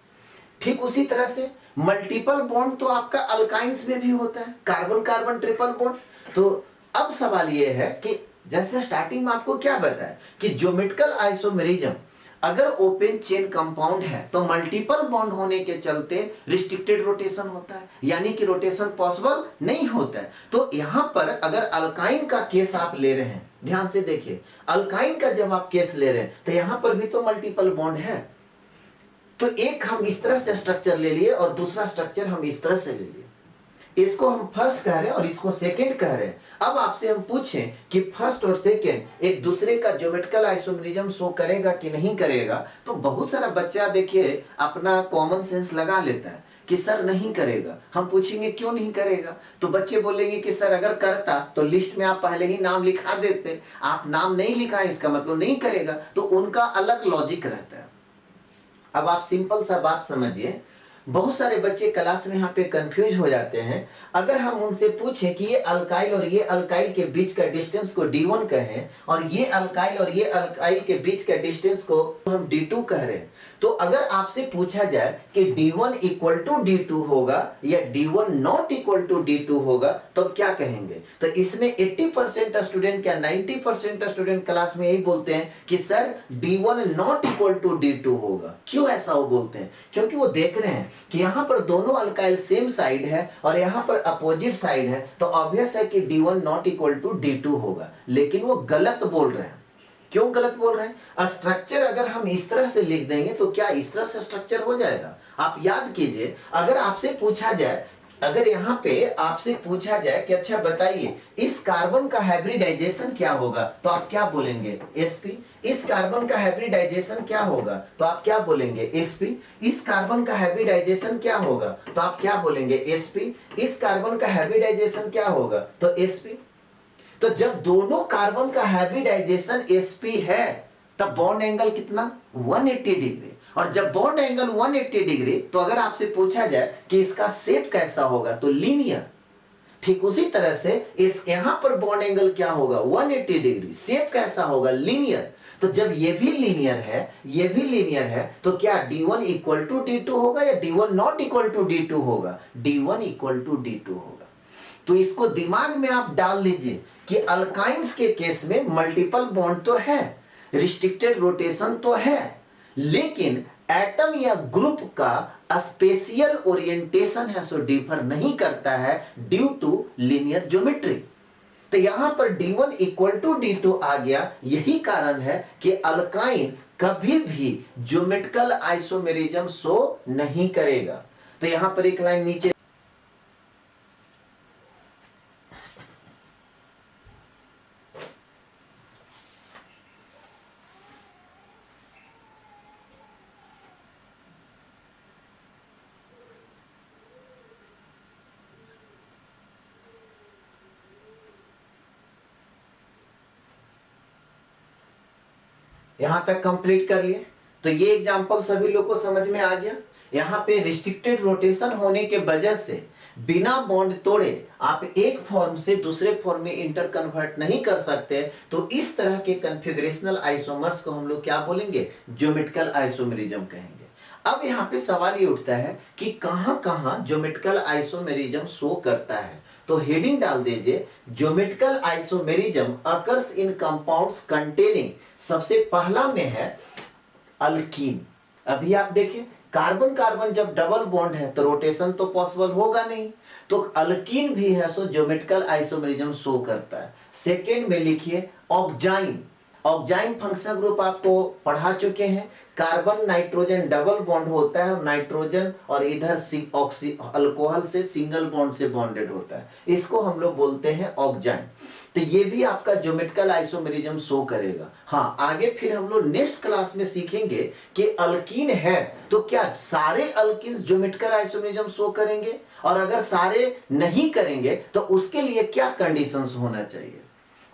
ठीक उसी तरह से मल्टीपल बॉन्ड तो आपका अल्काइंस में भी होता है, कार्बन कार्बन ट्रिपल बॉन्ड। तो अब सवाल ये है कि जैसे स्टार्टिंग में आपको क्या बताया कि ज्योमेट्रिकल आइसोमेरिज्म अगर ओपन चेन कंपाउंड है तो मल्टीपल बॉन्ड होने के चलते रिस्ट्रिक्टेड रोटेशन होता है, यानी कि रोटेशन पॉसिबल नहीं होता है। तो यहां पर अगर अल्काइन का केस आप ले रहे हैं, ध्यान से देखिए, अल्काइन का जब आप केस ले रहे हैं तो यहां पर भी तो मल्टीपल बॉन्ड है। तो एक हम इस तरह से स्ट्रक्चर ले लिए और दूसरा स्ट्रक्चर हम इस तरह से ले लिए, इसको हम फर्स्ट कह रहे हैं और इसको सेकंड कह रहे हैं। अब आपसे हम पूछें कि फर्स्ट और सेकंड एक दूसरे का ज्योमेट्रिकल आइसोमेरिज्म शो करेगा कि नहीं करेगा, तो बहुत सारा बच्चा देखिए अपना कॉमन सेंस लगा लेता है कि सर नहीं करेगा। हम पूछेंगे क्यों नहीं करेगा, तो बच्चे बोलेंगे कि सर अगर करता तो लिस्ट में आप पहले ही नाम लिखा देते, आप नाम नहीं लिखा इसका मतलब नहीं करेगा। तो उनका अलग लॉजिक रहता है। अब आप सिंपल सा बात समझिए, बहुत सारे बच्चे क्लास में यहाँ पे कंफ्यूज हो जाते हैं। अगर हम उनसे पूछें कि ये अल्काइल और ये अल्काइल के बीच का डिस्टेंस को D1 कहें और ये अल्काइल और ये अल्काइल के बीच का डिस्टेंस को हम D2 कह रहे हैं, तो अगर आपसे पूछा जाए कि D1 इक्वल टू D2 होगा या D1 not equal to D2 होगा तो क्या कहेंगे? तो इसमें 80% स्टूडेंट क्या 90% स्टूडेंट क्लास में यही बोलते हैं कि sir D1 not equal to D2 होगा। क्यों ऐसा वो बोलते हैं? क्योंकि वो देख रहे हैं कि यहाँ पर दोनों अल्काइल सेम साइड है और यहाँ पर अपोजिट साइड है, तो ऑब्वियस है कि D1 not equal to D2 होगा। लेकिन वो गलत बोल रहे हैं। क्यों गलत बोल रहे हैं? स्ट्रक्चर अगर हम इस तरह से लिख देंगे तो क्या इस तरह से स्ट्रक्चर हो जाएगा? आप याद कीजिए, अगर आपसे पूछा जाए, अगर यहाँ पे आपसे पूछा जाए कि अच्छा बताइए इस कार्बन का हाइब्रिडाइजेशन क्या होगा, तो आप क्या बोलेंगे? sp। इस कार्बन का हाइब्रिडाइजेशन क्या होगा, तो आप क्या बोलेंगे? sp। इस कार्बन का हाइब्रिडाइजेशन क्या होगा, तो आप क्या बोलेंगे? sp। इस कार्बन का हाइब्रिडाइजेशन क्या होगा, तो sp। तो जब दोनों कार्बन का हाइब्रिडाइजेशन sp है तब बॉन्ड एंगल कितना? 180 डिग्री। और जब बॉन्ड एंगल 180 डिग्री, तो अगर आपसे पूछा जाए कि इसका शेप कैसा होगा, तो लीनियर। ठीक उसी तरह से इस यहां पर बॉन्ड एंगल क्या होगा? 180 डिग्री। शेप कैसा होगा? लीनियर। तो जब ये भी लीनियर है, ये भी लीनियर है, तो क्या D1 इक्वल टू D2 होगा या D1 not equal to D2 होगा? D1 इक्वल टू D2 होगा। तो इसको दिमाग में आप डाल लीजिए कि अल्काइंस के केस में मल्टीपल बॉन्ड तो है, रिस्ट्रिक्टेड रोटेशन तो है, लेकिन एटम या ग्रुप का स्पेशियल ओरिएंटेशन है सो डिफर नहीं करता है ड्यू टू लीनियर ज्योमेट्री। तो यहां पर D1 इक्वल टू D2 आ गया। यही कारण है कि अल्काइन कभी भी ज्योमेट्रिकल आइसोमेरिज्म शो नहीं करेगा। तो यहां पर एक लाइन नीचे यहां तक कंप्लीट कर लिए। तो ये एग्जांपल सभी लोग को समझ में आ गया। यहाँ पे रिस्ट्रिक्टेड रोटेशन होने के वजह से बिना बॉन्ड तोड़े आप एक फॉर्म से दूसरे फॉर्म में इंटर कन्वर्ट नहीं कर सकते। तो इस तरह के कन्फिगरेशनल आइसोमर्स को हम लोग क्या बोलेंगे? ज्योमेट्रिकल आइसोमेरिज्म कहेंगे। अब यहाँ पे सवाल ये उठता है कि कहां कहां ज्योमेट्रिकल आइसोमेरिज्म शो करता है। तो हेडिंग डाल दीजिए, geometrical isomerism occurs in compounds containing. सबसे पहला में है अल्कीन। अभी आप देखें, कार्बन कार्बन जब डबल बॉन्ड है तो रोटेशन तो पॉसिबल होगा नहीं, तो अल्कीन भी है सो ज्योमेट्रिकल आइसोमेरिज्म शो करता है। सेकेंड में लिखिए ऑक्जाइन। ऑक्जाइन फंक्शनल ग्रुप आपको पढ़ा चुके हैं। कार्बन नाइट्रोजन डबल बॉन्ड होता है और नाइट्रोजन और इधर अल्कोहल से सिंगल बॉन्ड से बॉन्डेड होता है, इसको हम लोग बोलते हैं ऑक्जाइन। तो ये भी आपका ज्योमेट्रिकल आइसोमेरिज्म शो करेगा। हाँ, आगे फिर हम लोग नेक्स्ट क्लास में सीखेंगे कि अल्कीन है तो क्या सारे अल्कीन्स ज्योमेट्रिकल आइसोमेरिज्म शो करेंगे, और अगर सारे नहीं करेंगे तो उसके लिए क्या कंडीशंस होना चाहिए।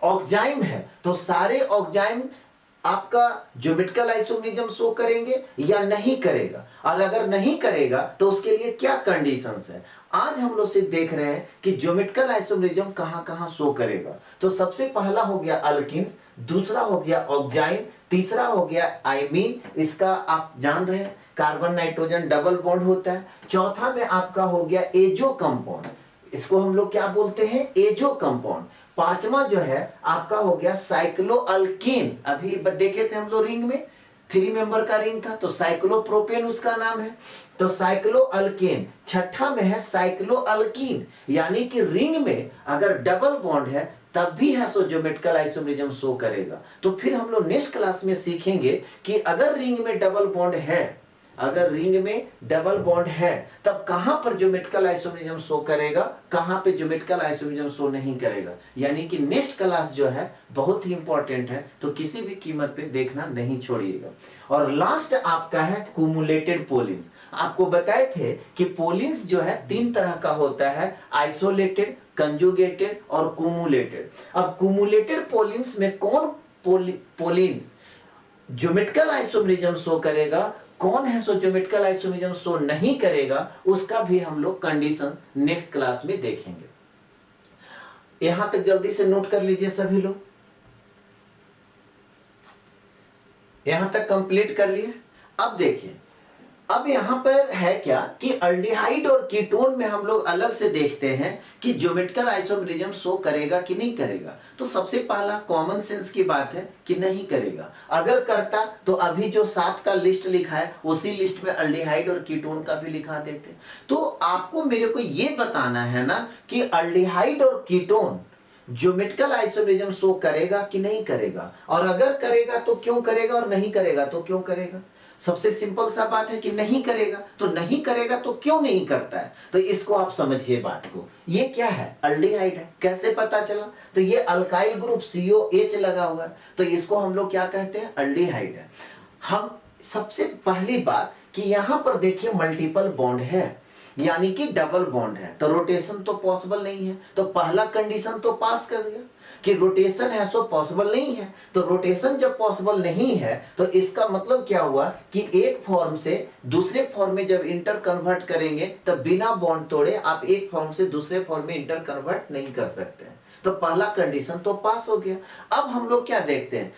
ऑक्जाइम है तो सारे ऑक्जाइम आपका ज्योमेट्रिकल आइसोमेरिज्म शो करेंगे या नहीं करेगा, और अगर नहीं करेगा तो उसके लिए क्या कंडीशंस है। आज हम लोग सिर्फ देख रहे हैं कि ज्योमेट्रिकल आइसोमेरिज्म कहां कहां शो करेगा। तो सबसे पहला हो गया अल्किन्स, दूसरा हो गया ऑक्जाइन, तीसरा हो गया आइमीन, इसका आप जान रहे हैं कार्बन नाइट्रोजन डबल बॉन्ड होता है। चौथा में आपका हो गया एजो कंपाउंड, इसको हम लोग क्या बोलते हैं? Azo compound. पांचवा जो है आपका हो गया साइक्लोअल्कीन। अभी देखे थे हम लोग रिंग में 3 मेंबर का रिंग था, तो साइक्लोप्रोपेन उसका नाम है, तो साइक्लोअल्कीन। छठा में है साइक्लोअल्कीन, यानी कि रिंग में अगर डबल बॉन्ड है तब भी है सो ज्योमेट्रिकल आइसोमेरिज्म शो करेगा। तो फिर हम लोग नेक्स्ट क्लास में सीखेंगे कि अगर रिंग में डबल बॉन्ड है, अगर रिंग में डबल बॉन्ड है तब कहां पर ज्योमेट्रिकल आइसोमेरिज्म शो करेगा, कहां पे ज्योमेट्रिकल आइसोमेरिज्म शो नहीं करेगा। यानी कि नेक्स्ट क्लास जो है बहुत ही इंपॉर्टेंट है, तो किसी भी कीमत पे देखना नहीं छोड़िएगा। और लास्ट आपका है कुमुलेटेड पोलिन्स। आपको बताए थे कि पोलिन्स जो है 3 तरह का होता है, आइसोलेटेड, कंजुगेटेड और कुमुलेटेड। अब कुमुलेटेड पोलिन्स में कौन पोलिन्स ज्योमेट्रिकल आइसोमेरिज्म शो करेगा, कौन है सो ज्योमेट्रिकल आइसोमेरिज्म शो नहीं करेगा, उसका भी हम लोग कंडीशन नेक्स्ट क्लास में देखेंगे। यहां तक जल्दी से नोट कर लीजिए सभी लोग, यहां तक कंप्लीट कर लिए। अब देखिए अब यहाँ पर है क्या कि अल्डिहाइड और कीटोन में हम लोग अलग से देखते हैं कि ज्योमेट्रिकल आइसोमेरिज्म शो करेगा कि नहीं करेगा। तो सबसे पहला कॉमन सेंस की बात है कि नहीं करेगा। अगर करता तो अभी जो 7 का लिस्ट लिखा है उसी लिस्ट में अल्डिहाइड और कीटोन का भी लिखा देते। तो आपको मेरे को ये बताना है ना कि अल्डिहाइड और कीटोन ज्योमेट्रिकल आइसोमेरिज्म शो करेगा कि नहीं करेगा, और अगर करेगा तो क्यों करेगा, और नहीं करेगा तो क्यों करेगा। सबसे सिंपल सा बात है कि नहीं करेगा, तो नहीं करेगा तो क्यों नहीं करता है। तो इसको आप समझिए बात को। ये क्या है, अल्डिहाइड है। कैसे पता चला, तो ये अल्काइल ग्रुप COH लगा हुआ है, तो इसको हम लोग क्या कहते हैं, अल्डिहाइड है। हम सबसे पहली बात कि यहां पर देखिए मल्टीपल बॉन्ड है, यानी कि डबल बॉन्ड है, तो रोटेशन तो पॉसिबल नहीं है। तो पहला कंडीशन तो पास कर दिया कि रोटेशन है सो पॉसिबल नहीं है। तो रोटेशन जब पॉसिबल नहीं है तो इसका मतलब क्या हुआ कि एक फॉर्म से दूसरे फॉर्म में जब इंटर कन्वर्ट करेंगे तब बिना बॉन्ड तोड़े आप एक फॉर्म से दूसरे फॉर्म में इंटर कन्वर्ट नहीं कर सकते हैं। तो पहला कंडीशन तो पास हो गया। अब हम लोग क्या देखते हैं,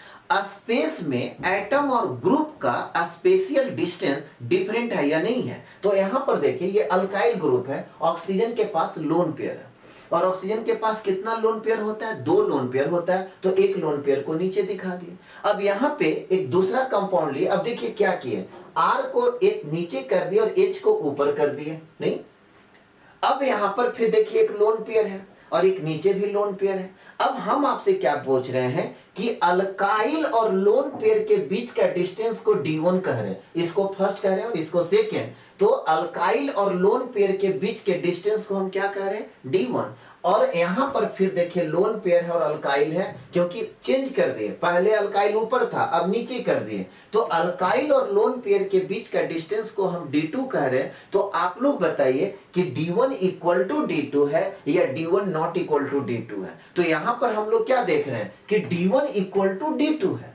स्पेस में एटम और ग्रुप का स्पेशियल डिस्टेंस डिफरेंट है या नहीं है। तो यहां पर देखिए ये अल्काइल ग्रुप है, ऑक्सीजन के पास लोन पेयर है, और ऑक्सीजन के पास कितना लोन पेयर होता है, 2 लोन पेयर होता है। तो एक लोन पेयर को नीचे दिखा दिए। अब यहाँ पे एक दूसरा कंपाउंड लिए। अब देखिए क्या किए, R को एक नीचे कर दिए और H को ऊपर कर दिए, नहीं। अब यहां पर फिर देखिए एक लोन पेयर है और एक नीचे भी लोन पेयर है। अब हम आपसे क्या पूछ रहे हैं कि अल्काइल और लोन पेयर के बीच का डिस्टेंस को D1 कह रहे हैं, इसको फर्स्ट कह रहे हैं और इसको सेकेंड। तो अल्काइल और लोन पेयर के बीच के डिस्टेंस को हम क्या कह रहे हैं, D1। और यहां पर फिर देखिए लोन पेयर है और अल्काइल है, क्योंकि चेंज कर दिए, पहले अल्काइल ऊपर था अब नीचे कर दिए। तो अल्काइल और लोन पेयर के बीच का डिस्टेंस को हम D2 कह रहे हैं। तो आप लोग बताइए कि D1 इक्वल टू D2 है या D1 not equal to D2 है। तो यहां पर हम लोग क्या देख रहे हैं कि D1 इक्वल टू D2 है।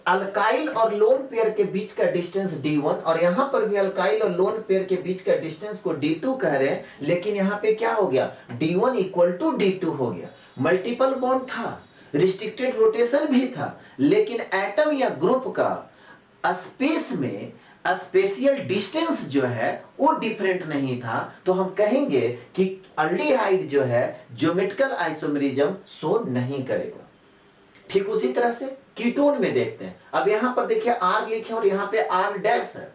अल्काइल और लोन पेयर के बीच का डिस्टेंस D1, और यहां पर भी अल्काइल और लोन पेयर के बीच का डिस्टेंस को D2 कह रहे हैं। लेकिन यहां पे क्या हो गया, D1 इक्वल टू D2 हो गया। मल्टीपल बॉन्ड था, रिस्ट्रिक्टेड रोटेशन भी था, लेकिन एटम या ग्रुप का स्पेस में स्पेशियल डिस्टेंस जो है वो डिफरेंट नहीं था। तो हम कहेंगे कि अल्डिहाइड जो है ज्योमेट्रिकल आइसोमेरिज्म शो नहीं करेगा। ठीक उसी तरह से कीटोन में देखते हैं। अब यहां पर देखिए R लिखे और यहां पे R डैश है।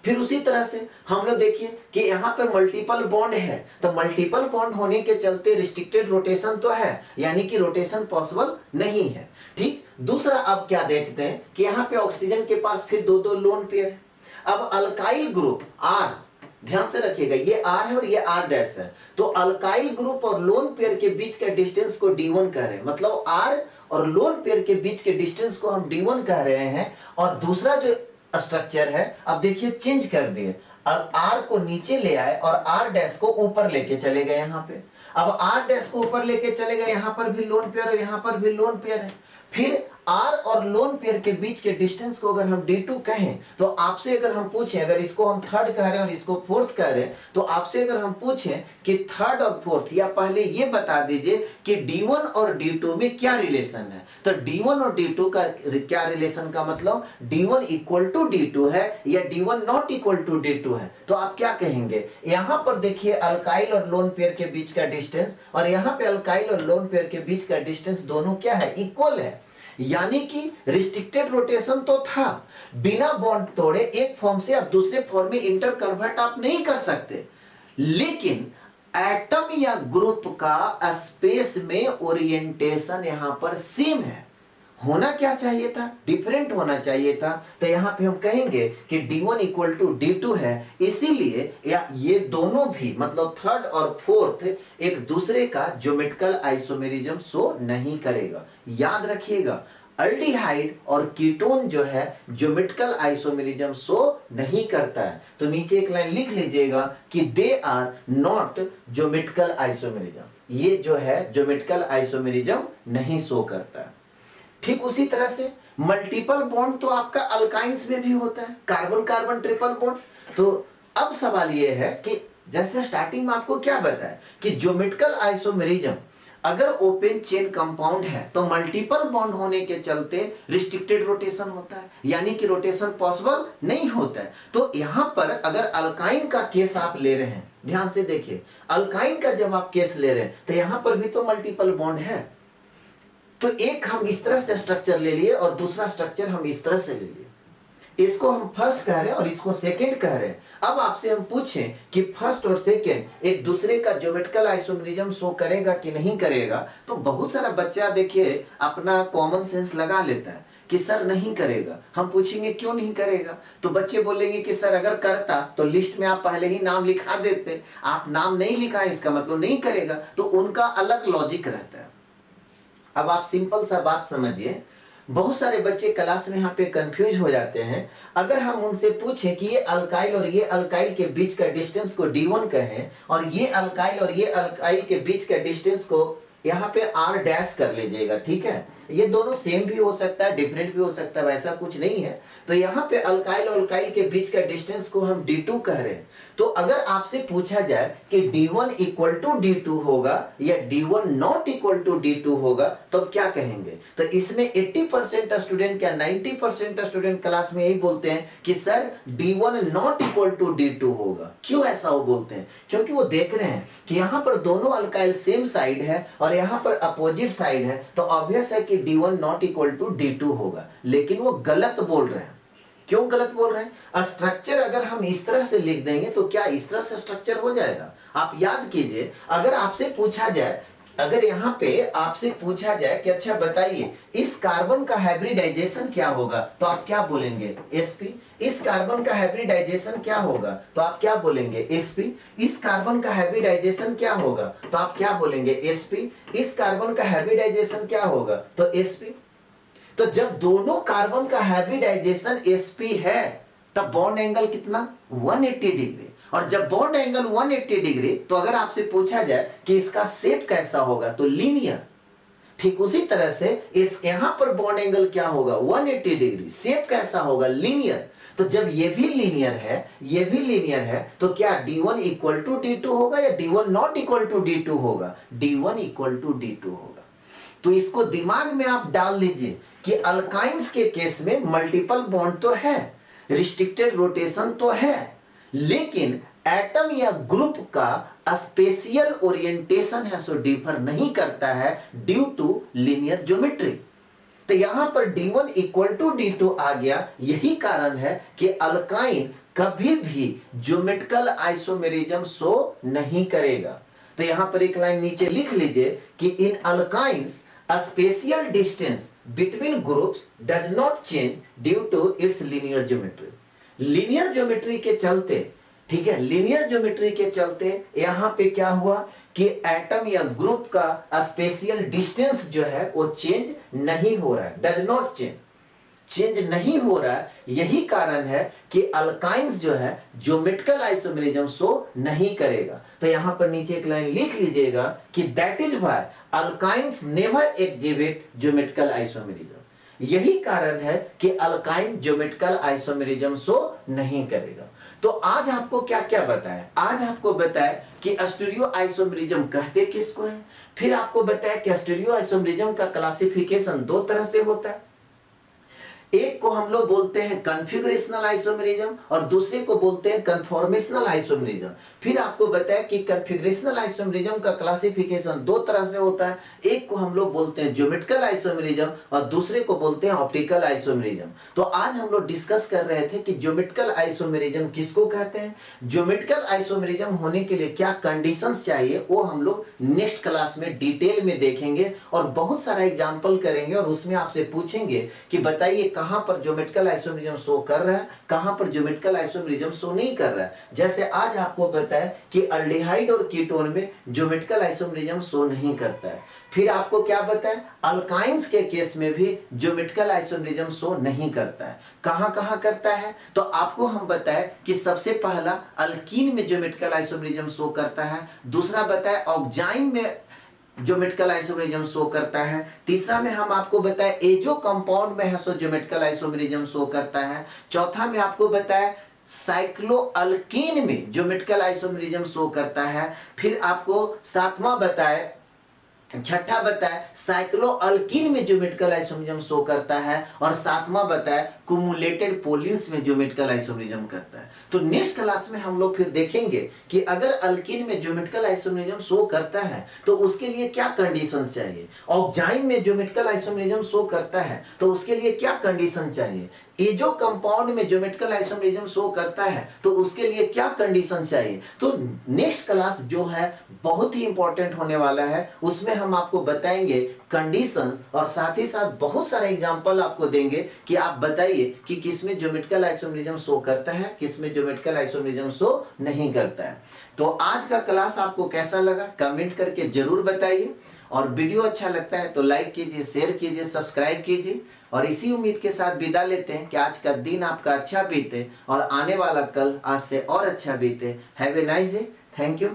फिर उसी तरह से हम लोग देखिए कि यहां पे मल्टीपल बॉन्ड है, तो मल्टीपल बॉन्ड होने के चलते रिस्ट्रिक्टेड रोटेशन तो है, यानी कि रोटेशन पॉसिबल नहीं है। ठीक, दूसरा अब क्या देखते हैं कि यहां पे ऑक्सीजन के पास फिर 2-2 लोन पेयर है। अब अल्काइल ग्रुप R, ध्यान से रखिएगा ये R है और ये R डैश है। तो अल्काइल ग्रुप और लोन पेयर के बीच के डिस्टेंस को D1 कह रहे हैं, मतलब R और लोन पेयर के बीच के डिस्टेंस को हम D1 कह रहे हैं। और दूसरा जो स्ट्रक्चर है, अब देखिए चेंज कर दिए, अब R को नीचे ले आए और R डैश को ऊपर लेके चले गए। यहाँ पे अब R डैश को ऊपर लेके चले गए, यहाँ पर भी लोन पेयर और यहाँ पर भी लोन पेयर है। फिर R और लोन पेयर के बीच के डिस्टेंस को अगर हम D2 कहें, तो आपसे अगर हम पूछें, अगर इसको हम थर्ड कह रहे हैं और इसको फोर्थ कह रहे हैं, तो आपसे अगर हम पूछें कि थर्ड और फोर्थ, या पहले ये बता दीजिए कि D1 और D2 में क्या रिलेशन है। तो D1 और D2 का क्या रिलेशन का मतलब D1 इक्वल टू D2 है या D1 not equal to D2 है। तो आप क्या कहेंगे, यहां पर देखिए अल्काइल और लोन पेयर के बीच का डिस्टेंस और यहां पे अल्काइल और लोन पेयर के बीच का डिस्टेंस दोनों क्या है, इक्वल है। यानी कि रिस्ट्रिक्टेड रोटेशन तो था, बिना बॉन्ड तोड़े एक फॉर्म से आप दूसरे फॉर्म में इंटर कन्वर्ट आप नहीं कर सकते। लेकिन एटम या ग्रुप का स्पेस में ओरिएंटेशन यहां पर सेम है। होना क्या चाहिए था, डिफरेंट होना चाहिए था। तो यहां पे हम कहेंगे कि D1 इक्वल टू D2 है। इसीलिए या ये दोनों भी मतलब थर्ड और फोर्थ एक दूसरे का ज्योमेट्रिकल आइसोमेरिज्म शो नहीं करेगा। याद रखिएगा, अल्डिहाइड और कीटोन जो है ज्योमेट्रिकल आइसोमेरिज्म शो नहीं करता है। तो नीचे एक लाइन लिख लीजिएगा कि they are not geometrical isomerism, ये जो है ज्योमेट्रिकल आइसोमेरिज्म नहीं शो करता है। ठीक उसी तरह से मल्टीपल बॉन्ड तो आपका अल्काइंस में भी होता है, कार्बन कार्बन ट्रिपल बॉन्ड। तो अब सवाल यह है कि जैसे स्टार्टिंग में आपको क्या बताया कि ज्योमेट्रिकल आइसोमेरिज्म अगर ओपन चेन कंपाउंड है तो मल्टीपल बॉन्ड होने के चलते रिस्ट्रिक्टेड रोटेशन होता है, यानी कि रोटेशन पॉसिबल नहीं होता है। तो यहां पर अगर अल्काइन का केस आप ले रहे हैं, ध्यान से देखिए, अल्काइन का जब आप केस ले रहे हैं तो यहां पर भी तो मल्टीपल बॉन्ड है। तो एक हम इस तरह से स्ट्रक्चर ले लिए और दूसरा स्ट्रक्चर हम इस तरह से ले लिए। इसको हम फर्स्ट कह रहे हैं और इसको सेकंड कह रहे हैं। अब आपसे हम पूछें कि फर्स्ट और सेकंड एक दूसरे का ज्योमेट्रिकल आइसोमेरिज्म शो करेगा कि नहीं करेगा, तो बहुत सारा बच्चा देखिए अपना कॉमन सेंस लगा लेता है कि सर नहीं करेगा। हम पूछेंगे क्यों नहीं करेगा, तो बच्चे बोलेंगे कि सर अगर करता तो लिस्ट में आप पहले ही नाम लिखा देते, आप नाम नहीं लिखा इसका मतलब नहीं करेगा। तो उनका अलग लॉजिक रहता है। अब आप सिंपल सा बात समझिए, बहुत सारे बच्चे क्लास में यहाँ पे कंफ्यूज हो जाते हैं। अगर हम उनसे पूछें कि ये अल्काइल और ये अल्काइल के बीच का डिस्टेंस को D1 कहें और ये अल्काइल और ये अल्काइल के बीच का डिस्टेंस को यहाँ पे R डैश कर लीजिएगा, ठीक है। ये दोनों सेम भी हो सकता है, डिफरेंट भी हो सकता है, वैसा कुछ नहीं है। तो यहाँ पे अल्काइल और अल्काइल के बीच का डिस्टेंस को हम D2 कह रहे हैं। तो अगर आपसे पूछा जाए कि D1 इक्वल टू D2 होगा या D1 not equal to D2 होगा, तो अब क्या कहेंगे? तो इसमें 80% स्टूडेंट क्या 90% स्टूडेंट क्लास में यही बोलते हैं कि sir D1 not equal to D2 होगा। क्यों ऐसा वो बोलते हैं? क्योंकि वो देख रहे हैं कि यहाँ पर दोनों अल्काइल सेम साइड है और यहाँ पर अपोजिट साइड है, तो ऑब्वियस है कि D1 not equal to D2 होगा। लेकिन वो गलत बोल रहे हैं। क्यों गलत बोल रहे हैं? स्ट्रक्चर अगर हम इस तरह से लिख देंगे तो क्या इस तरह से स्ट्रक्चर हो जाएगा? आप याद कीजिए, अगर आपसे पूछा जाए, अगर यहाँ पे आपसे पूछा जाए कि अच्छा बताइए इस कार्बन का हाइब्रिडाइजेशन क्या होगा, तो आप क्या बोलेंगे? sp। इस कार्बन का हाइब्रिडाइजेशन क्या होगा, तो आप क्या बोलेंगे? sp। इस कार्बन का हाइब्रिडाइजेशन क्या होगा, तो आप क्या बोलेंगे? sp। इस कार्बन का हाइब्रिडाइजेशन क्या होगा, तो sp। तो जब दोनों कार्बन का हाइब्रिडाइजेशन sp है तब बॉन्ड एंगल कितना? 180 डिग्री। और जब बॉन्ड एंगल 180 डिग्री, तो अगर आपसे पूछा जाए कि इसका शेप कैसा होगा, तो लीनियर। ठीक उसी तरह से इस यहां पर बॉन्ड एंगल क्या होगा? 180 डिग्री। शेप कैसा होगा? लीनियर। तो जब ये भी लीनियर है, ये भी लीनियर है, तो क्या D1 इक्वल टू D2 होगा या D1 not equal to D2 होगा? D1 इक्वल टू D2 होगा। तो इसको दिमाग में आप डाल लीजिए कि अल्काइंस के केस में मल्टीपल बॉन्ड तो है, रिस्ट्रिक्टेड रोटेशन तो है, लेकिन एटम या ग्रुप का स्पेशियल ओरिएंटेशन है सो डिफर नहीं करता है ड्यू टू लीनियर ज्योमेट्री। तो यहां पर D1 इक्वल टू D2 आ गया। यही कारण है कि अल्काइन कभी भी ज्योमेट्रिकल आइसोमेरिज्म शो नहीं करेगा। तो यहां पर एक लाइन नीचे लिख लीजिए कि इन alkynes a spatial distance between groups does not change due to its linear geometry। Linear geometry के चलते, ठीक है, लीनियर ज्योमेट्री के चलते यहां पे क्या हुआ कि एटम या ग्रुप का स्पेशियल डिस्टेंस जो है वो चेंज नहीं हो रहा है, डज नॉट चेंज नहीं हो रहा है। यही कारण है कि अल्काइंस जो है ज्योमेट्रिकल आइसोमेरिज्म शो नहीं करेगा। तो यहां पर नीचे एक लाइन लिख लीजिएगा कि that is why alkynes never exhibit geometrical isomerism. यही कारण है कि अल्काइन ज्योमेट्रिकल आइसोमेरिज्म शो नहीं करेगा। तो आज आपको क्या क्या बताया? आज आपको बताया कि स्टीरियो आइसोमेरिज्म कहते किसको है, फिर आपको बताया कि स्टीरियो आइसोमेरिज्म का क्लासिफिकेशन दो तरह से होता है। एक को हम लोग बोलते हैं कन्फिगरेशनल आइसोमेरिज्म और दूसरे को बोलते हैं कन्फॉर्मेशनल आइसोमेरिज्म। फिर आपको बताया कि कन्फिगरेशनल आइसोमेरिज्म का क्लासिफिकेशन दो तरह से होता है। एक को हम लोग बोलते हैं ज्योमेट्रिकल आइसोमेरिज्म और दूसरे को बोलते हैं ऑप्टिकल आइसोमेरिज्म। तो आज हम लोग डिस्कस कर रहे थे कि ज्योमेट्रिकल आइसोमेरिज्म किसको कहते हैं, ज्योमेट्रिकल आइसोमेरिज्म होने के लिए क्या कंडीशंस चाहिए, वो हम लोग नेक्स्ट क्लास में डिटेल में देखेंगे और बहुत सारा एग्जाम्पल करेंगे और उसमें आपसे पूछेंगे कि बताइए कहां पर ज्योमेट्रिकल आइसोमेरिज्म शो कर रहा है, कहां पर ज्योमेट्रिकल आइसोमेरिज्म शो नहीं कर रहा है। जैसे आज आपको बताया कि अल्डिहाइड और कीटोन में ज्योमेट्रिकल आइसोमेरिज्म शो नहीं करता है। फिर आपको क्या बताया, अल्काइंस के केस में भी ज्योमेट्रिकल आइसोमेरिज्म शो नहीं करता है। कहां कहां करता है, तो आपको हम बताया कि सबसे पहला अल्कीन में ज्योमेट्रिकल आइसोमेरिज्म शो करता है, दूसरा बताया ऑक्जाइन में ज्योमेट्रिकल आइसोमेरिज्म शो करता है, तीसरा में हम आपको बताया एजो कंपाउंड में है सो ज्योमेट्रिकल आइसोमेरिज्म शो करता है, चौथा में आपको बताया साइक्लोअल्कीन में ज्योमेट्रिकल आइसोमेरिज्म शो करता है, फिर आपको सातवां बताया छठा बताया साइक्लोअल्कीन में ज्योमेट्रिकल आइसोमरिज्म शो करता है, और सातवां बताया कुमुलेटेड पोलिन्स में ज्योमेट्रिकल आइसोमरिज्म करता है। तो नेक्स्ट क्लास में हम लोग फिर देखेंगे कि अगर अल्कीन में ज्योमेट्रिकल आइसोमरिज्म शो करता है तो उसके लिए क्या कंडीशंस चाहिए, ऑक्जाइन में ज्योमेट्रिकल आइसोमरिज्म शो करता है तो उसके लिए क्या कंडीशन चाहिए, ये जो कंपाउंड में ज्योमेट्रिकल आइसोमरिज्म शो करता है तो उसके लिए क्या कंडीशन चाहिए। तो नेक्स्ट क्लास जो है बहुत ही इंपॉर्टेंट होने वाला है, उसमें हम आपको बताएंगे कंडीशन और साथ ही साथ बहुत सारे एग्जांपल आपको देंगे कि आप बताइए कि किसमें ज्योमेट्रिकल आइसोमरिज्म शो करता है, किसमें ज्योमेट्रिकल आइसोमरिज्म शो नहीं करता है। तो आज का क्लास आपको कैसा लगा कमेंट करके जरूर बताइए, और वीडियो अच्छा लगता है तो लाइक कीजिए, शेयर कीजिए, सब्सक्राइब कीजिए, और इसी उम्मीद के साथ विदा लेते हैं कि आज का दिन आपका अच्छा बीते और आने वाला कल आज से और अच्छा बीते। Have a nice day. Thank you.